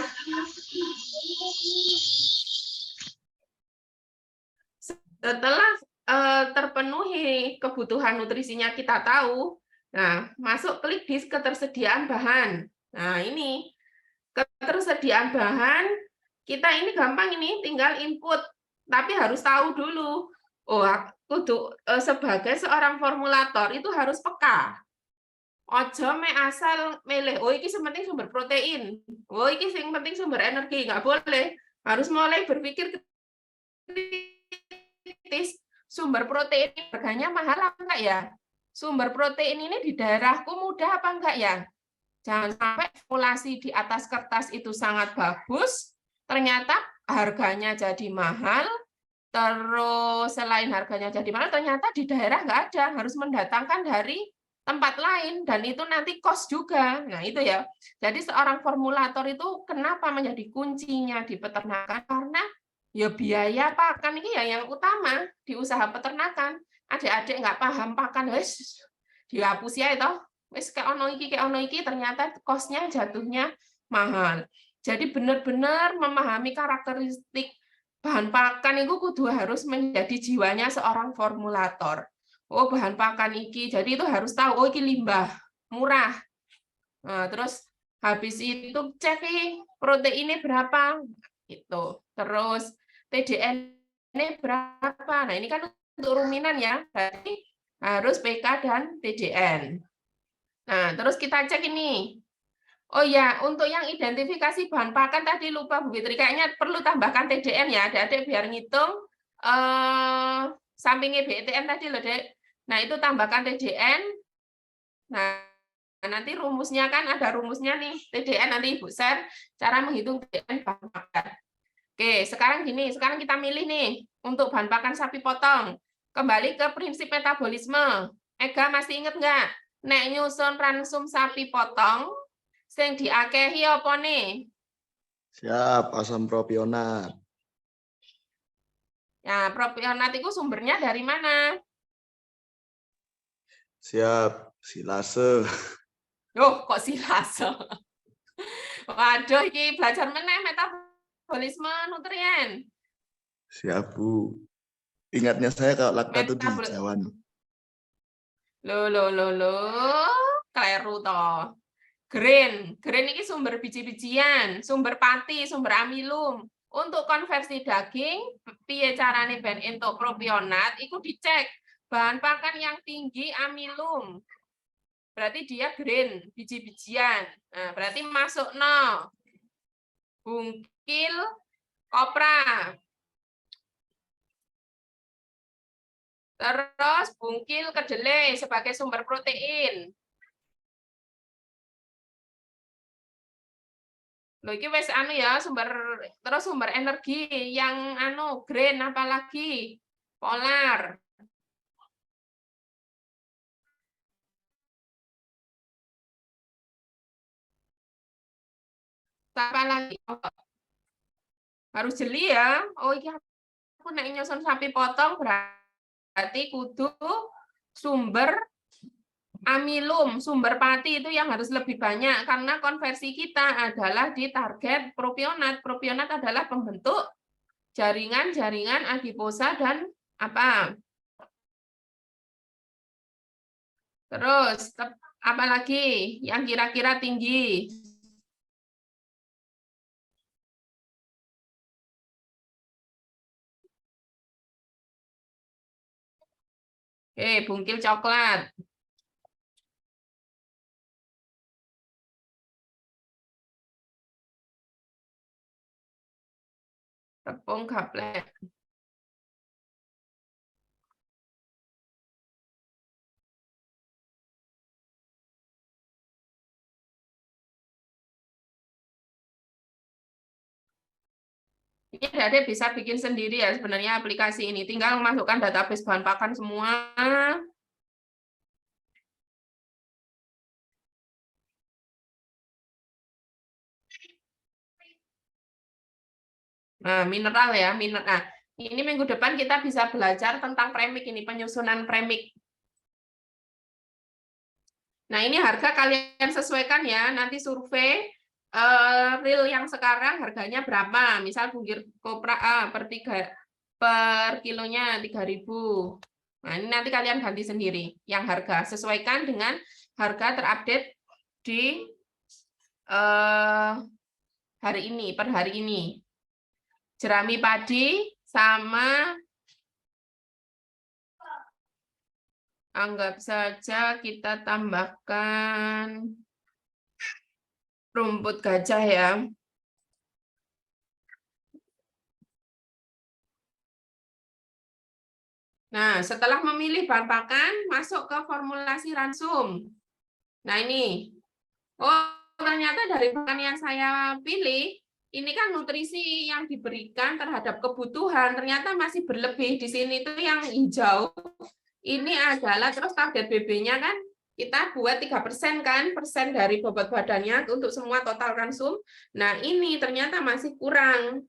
terpenuhi kebutuhan nutrisinya kita tahu, nah masuk klik di ketersediaan bahan. Nah, ini ketersediaan bahan kita ini gampang ini tinggal input, tapi harus tahu dulu. Oh, aku sebagai seorang formulator itu harus peka. Ojo asal milih, oh iki penting sumber protein, oh iki sing penting sumber energi, nggak boleh. Harus mulai berpikir kritis. Sumber protein harganya mahal apa enggak ya? Sumber protein ini di daerahku mudah apa enggak ya? Jangan sampai formulasi di atas kertas itu sangat bagus, ternyata harganya jadi mahal, terus selain harganya jadi mahal, ternyata di daerah nggak ada, harus mendatangkan dari tempat lain, dan itu nanti cost juga. Nah, itu ya. Jadi seorang formulator itu kenapa menjadi kuncinya di peternakan? Karena ya biaya pakan ini ya yang utama di usaha peternakan. Adik-adik nggak paham pakan, wes dihapus ya itu. Wes kayak ono iki, ternyata cost-nya jatuhnya mahal. Jadi benar-benar memahami karakteristik bahan pakan itu kudu harus menjadi jiwanya seorang formulator. Oh, bahan pakan iki, jadi itu harus tahu, oh iki limbah, murah. Nah, terus habis itu cek proteinnya berapa, gitu. Terus TDN-nya berapa. Nah, ini kan untuk ruminan ya, berarti harus PK dan TDN. Nah, terus kita cek ini. Oh ya, untuk yang identifikasi bahan pakan tadi lupa Bu Fitri, kayaknya perlu tambahkan TDN ya, adik-adik biar ngitung sampingnya BTN tadi loh, Dek. Nah, itu tambahkan TDN. Nah, nanti rumusnya kan ada rumusnya nih, TDN nanti Ibu share cara menghitung TDN bahan pakan. Oke, sekarang gini, sekarang kita milih nih untuk bahan pakan sapi potong. Kembali ke prinsip metabolisme. Ega masih inget nggak? Nek nyusun ransum sapi potong, sing diakehi apa nih? Siap, asam propionat. Ya, propionat itu sumbernya dari mana? Siap, silase. Loh, kok silase? Waduh, ini belajar meneh metabolisme nutrien. Siap, Bu. Ingatnya saya kalau lakta itu di Metabol- hijauan. Lo, kleru toh. Green ini sumber biji-bijian, sumber pati, sumber amilum. Untuk konversi daging, piye carane ben entuk propionat, itu dicek bahan pakan yang tinggi amilum. Berarti dia green, biji-bijian. Nah, berarti masuk no. Bungkil kopra. Terus bungkil kedelai sebagai sumber protein. Loh, iki wis anu ya, sumber energi yang anu green apalagi polar. Apa lagi? Oh, harus jeli ya. Oh iya, aku nek nyusun sapi potong berarti kudu sumber amilum, sumber pati itu yang harus lebih banyak karena konversi kita adalah di target propionat. Propionat adalah pembentuk jaringan-jaringan adiposa dan apa? Terus apa lagi yang kira-kira tinggi? Bungkil coklat. Tepung gaplek. Ini adik bisa bikin sendiri ya sebenarnya aplikasi ini. Tinggal masukkan database bahan pakan semua. Nah, mineral ya, mineral. Nah, ini minggu depan kita bisa belajar tentang premix ini, penyusunan premix. Nah, ini harga kalian sesuaikan ya, nanti survei real yang sekarang harganya berapa. Misal bungkil kopra per kilonya 3.000. Nah, ini nanti kalian ganti sendiri yang harga, sesuaikan dengan harga terupdate di hari ini, per hari ini. Jerami padi sama anggap saja kita tambahkan rumput gajah ya. Nah, setelah memilih bahan pakan, masuk ke formulasi ransum. Nah, ini. Oh, ternyata dari bahan yang saya pilih, ini kan nutrisi yang diberikan terhadap kebutuhan ternyata masih berlebih. Di sini tuh yang hijau ini adalah terus target BB-nya kan kita buat 3% kan, persen dari bobot badannya untuk semua total konsum. Nah, ini ternyata masih kurang.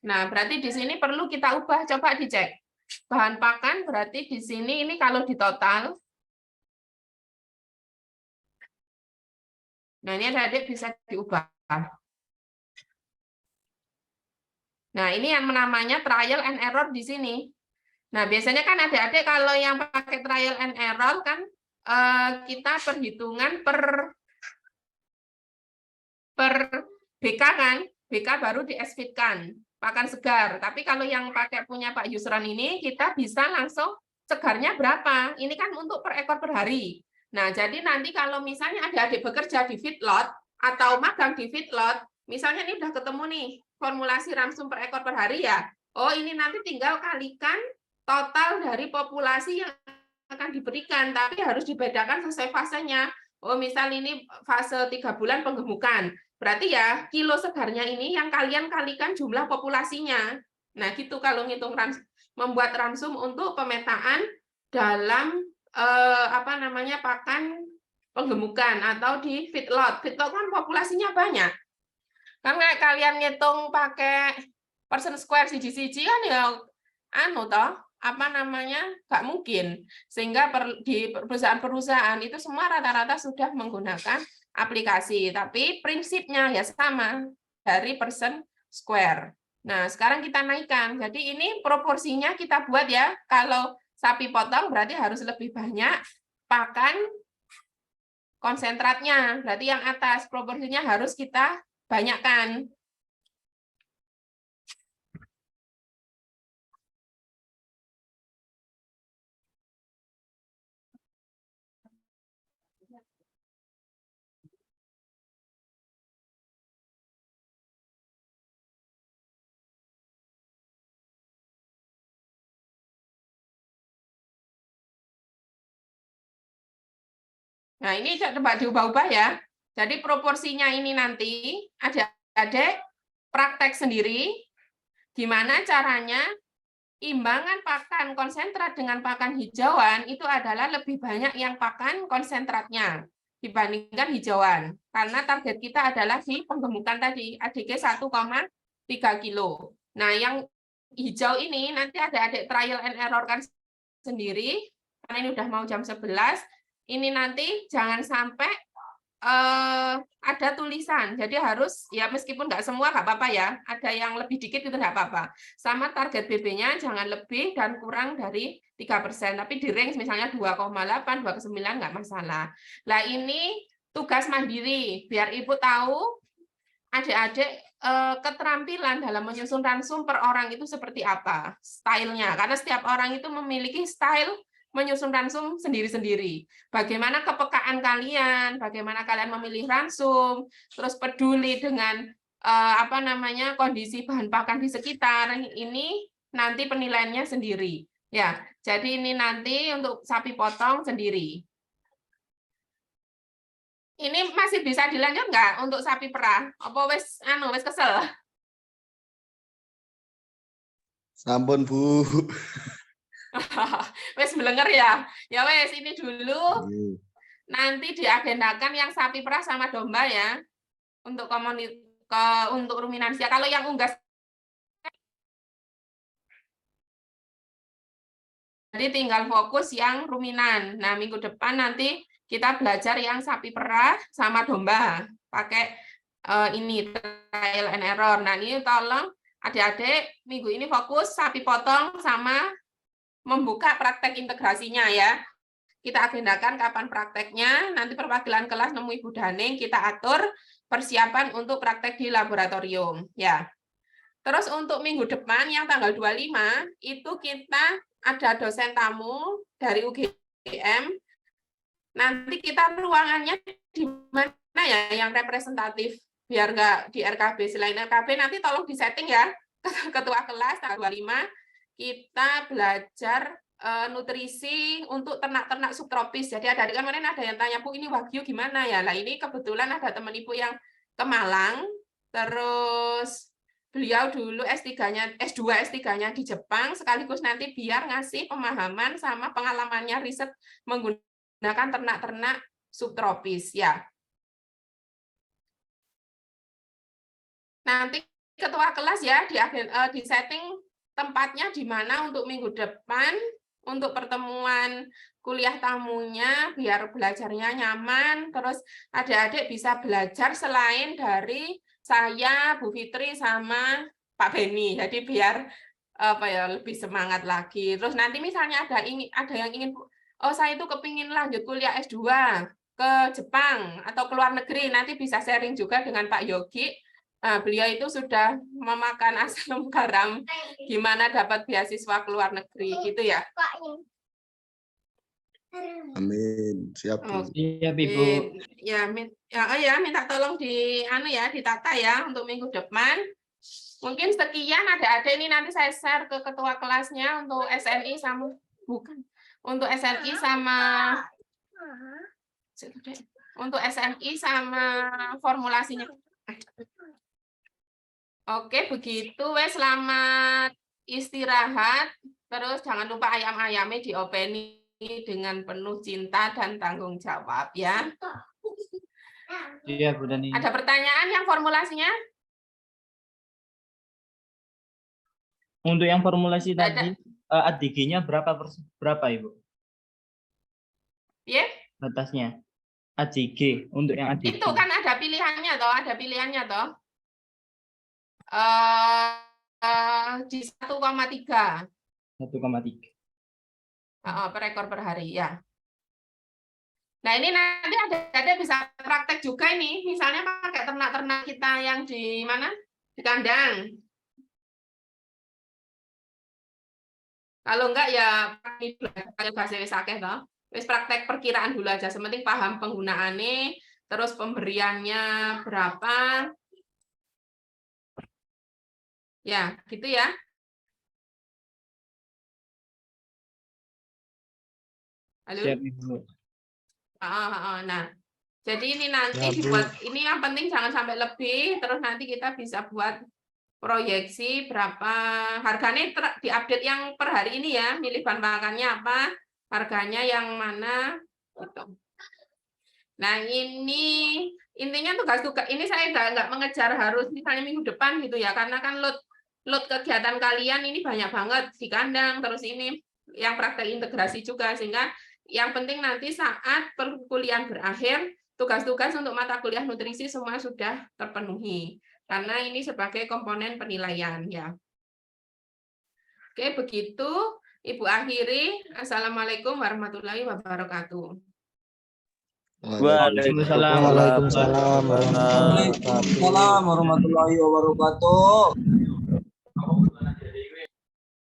Nah, berarti di sini perlu kita ubah, coba dicek. Bahan pakan berarti di sini ini kalau di total. Nah, ini adik bisa diubah. Nah, ini yang namanya trial and error di sini. Nah, biasanya kan adik-adik kalau yang pakai trial and error kan kita perhitungan per BK kan, BK baru di-SFIT-kan, pakan segar. Tapi kalau yang pakai punya Pak Yusron ini, kita bisa langsung segarnya berapa. Ini kan untuk per ekor per hari. Nah, jadi nanti kalau misalnya adik-adik bekerja di feedlot atau magang di feedlot, misalnya ini udah ketemu nih, formulasi ransum per ekor per hari ya. Oh, ini nanti tinggal kalikan total dari populasi yang akan diberikan, tapi harus dibedakan sesuai fasenya. Oh, misal ini fase 3 bulan penggemukan. Berarti ya, kilo segarnya ini yang kalian kalikan jumlah populasinya. Nah, gitu kalau ngitung membuat ransum untuk pemetaan dalam pakan penggemukan atau di feedlot. Feedlot kan populasinya banyak. Kan kayak kalian ngitung pakai person square siji-siji kan ya nggak mungkin, sehingga di perusahaan-perusahaan itu semua rata-rata sudah menggunakan aplikasi, tapi prinsipnya ya sama dari person square. Nah, sekarang kita naikkan. Jadi ini proporsinya kita buat ya. Kalau sapi potong berarti harus lebih banyak pakan konsentratnya. Berarti yang atas proporsinya harus kita banyakkan. Nah, ini coba diubah-ubah ya. Jadi proporsinya ini nanti adik-adik praktek sendiri. Gimana caranya imbangan pakan konsentrat dengan pakan hijauan itu adalah lebih banyak yang pakan konsentratnya dibandingkan hijauan. Karena target kita adalah di penggemukan tadi, ADG 1,3 kilo. Nah, yang hijau ini nanti adik-adik trial and error kan sendiri. Karena ini udah mau jam 11. Ini nanti jangan sampai ada tulisan. Jadi harus, ya meskipun nggak semua nggak apa-apa ya. Ada yang lebih dikit itu nggak apa-apa. Sama target BB-nya jangan lebih dan kurang dari 3%. Tapi di range misalnya 2,8, 2,9 nggak masalah. Nah ini tugas mandiri. Biar Ibu tahu adik-adik keterampilan dalam menyusun ransum per orang itu seperti apa. Stylenya. Karena setiap orang itu memiliki style menyusun ransum sendiri-sendiri. Bagaimana kepekaan kalian, bagaimana kalian memilih ransum, terus peduli dengan kondisi bahan pakan di sekitar. Ini nanti penilaiannya sendiri. Ya, jadi ini nanti untuk sapi potong sendiri. Ini masih bisa dilanjut nggak untuk sapi perah? Apa wes kesel? Sampun, Bu. Wes belenger ya. Ya wes ini dulu. Nanti diagendakan yang sapi perah sama domba ya. Untuk untuk ruminansia. Kalau yang unggas jadi tinggal fokus yang ruminan. Nah, minggu depan nanti kita belajar yang sapi perah sama domba. Pakai ini trial and error. Nah, ini tolong adik-adik minggu ini fokus sapi potong sama membuka praktek integrasinya ya. Kita agendakan kapan prakteknya, nanti perwakilan kelas nemu Ibu Daning, kita atur persiapan untuk praktek di laboratorium. Ya. Terus untuk minggu depan yang tanggal 25, itu kita ada dosen tamu dari UGM. Nanti kita ruangannya di mana ya yang representatif, biar nggak di RKB. Selain RKB nanti tolong disetting ya, ketua kelas tanggal 25, kita belajar nutrisi untuk ternak-ternak subtropis. Jadi ada kemarin ada yang tanya, Bu, ini Wagyu gimana ya? Nah, ini kebetulan ada teman Ibu yang ke Malang, terus beliau dulu S2, S3-nya di Jepang, sekaligus nanti biar ngasih pemahaman sama pengalamannya riset menggunakan ternak-ternak subtropis ya. Nanti ketua kelas ya di setting tempatnya di mana untuk minggu depan, untuk pertemuan kuliah tamunya, biar belajarnya nyaman, terus adik-adik bisa belajar selain dari saya, Bu Fitri, sama Pak Beni. Jadi biar lebih semangat lagi. Terus nanti misalnya ada yang ingin, oh saya itu kepingin lanjut kuliah S2 ke Jepang atau ke luar negeri, nanti bisa sharing juga dengan Pak Yogi. Beliau itu sudah memakan asam garam gimana dapat beasiswa ke luar negeri gitu ya. Amin. Siap, Bu. Siap, Ibu. Ya, minta tolong ditata ya untuk minggu depan. Mungkin sekian adik-adik ini nanti saya share ke ketua kelasnya untuk SNI sama formulasinya. Oke, begitu. Selamat istirahat. Terus jangan lupa ayam-ayamnya diopeni dengan penuh cinta dan tanggung jawab ya. Iya, Bu Dani. Ada pertanyaan yang formulasinya? Untuk yang formulasi tadi, ADG-nya berapa Ibu? Ya. Batasnya. ADG untuk yang ADG. Itu kan ada pilihannya toh. di 1,3 1,3. per ekor per hari ya. Nah ini nanti ada bisa praktek juga ini, misalnya pakai ternak-ternak kita yang di mana, di kandang. Kalau enggak ya pakai bahasa wis akeh toh. Wis praktek perkiraan dulu aja, sementing paham penggunaannya, terus pemberiannya berapa. Ya, gitu ya. Halo. Siap, Ibu. Nah, jadi ini nanti dibuat, ini yang penting jangan sampai lebih, terus nanti kita bisa buat proyeksi berapa harganya diupdate yang per hari ini ya, milih bahan pakannya apa, harganya yang mana gitu. Nah ini intinya tugas-tugas ini saya nggak mengejar harus misalnya minggu depan gitu ya, karena kan load kegiatan kalian ini banyak banget di kandang, terus ini yang praktek integrasi juga, sehingga yang penting nanti saat perkuliahan berakhir tugas-tugas untuk mata kuliah nutrisi semua sudah terpenuhi. Karena ini sebagai komponen penilaian ya. Oke, begitu Ibu akhiri. Assalamualaikum warahmatullahi wabarakatuh. Waalaikumsalam. Waalaikumsalam warahmatullahi wabarakatuh. Waalaikumsalam warahmatullahi wabarakatuh.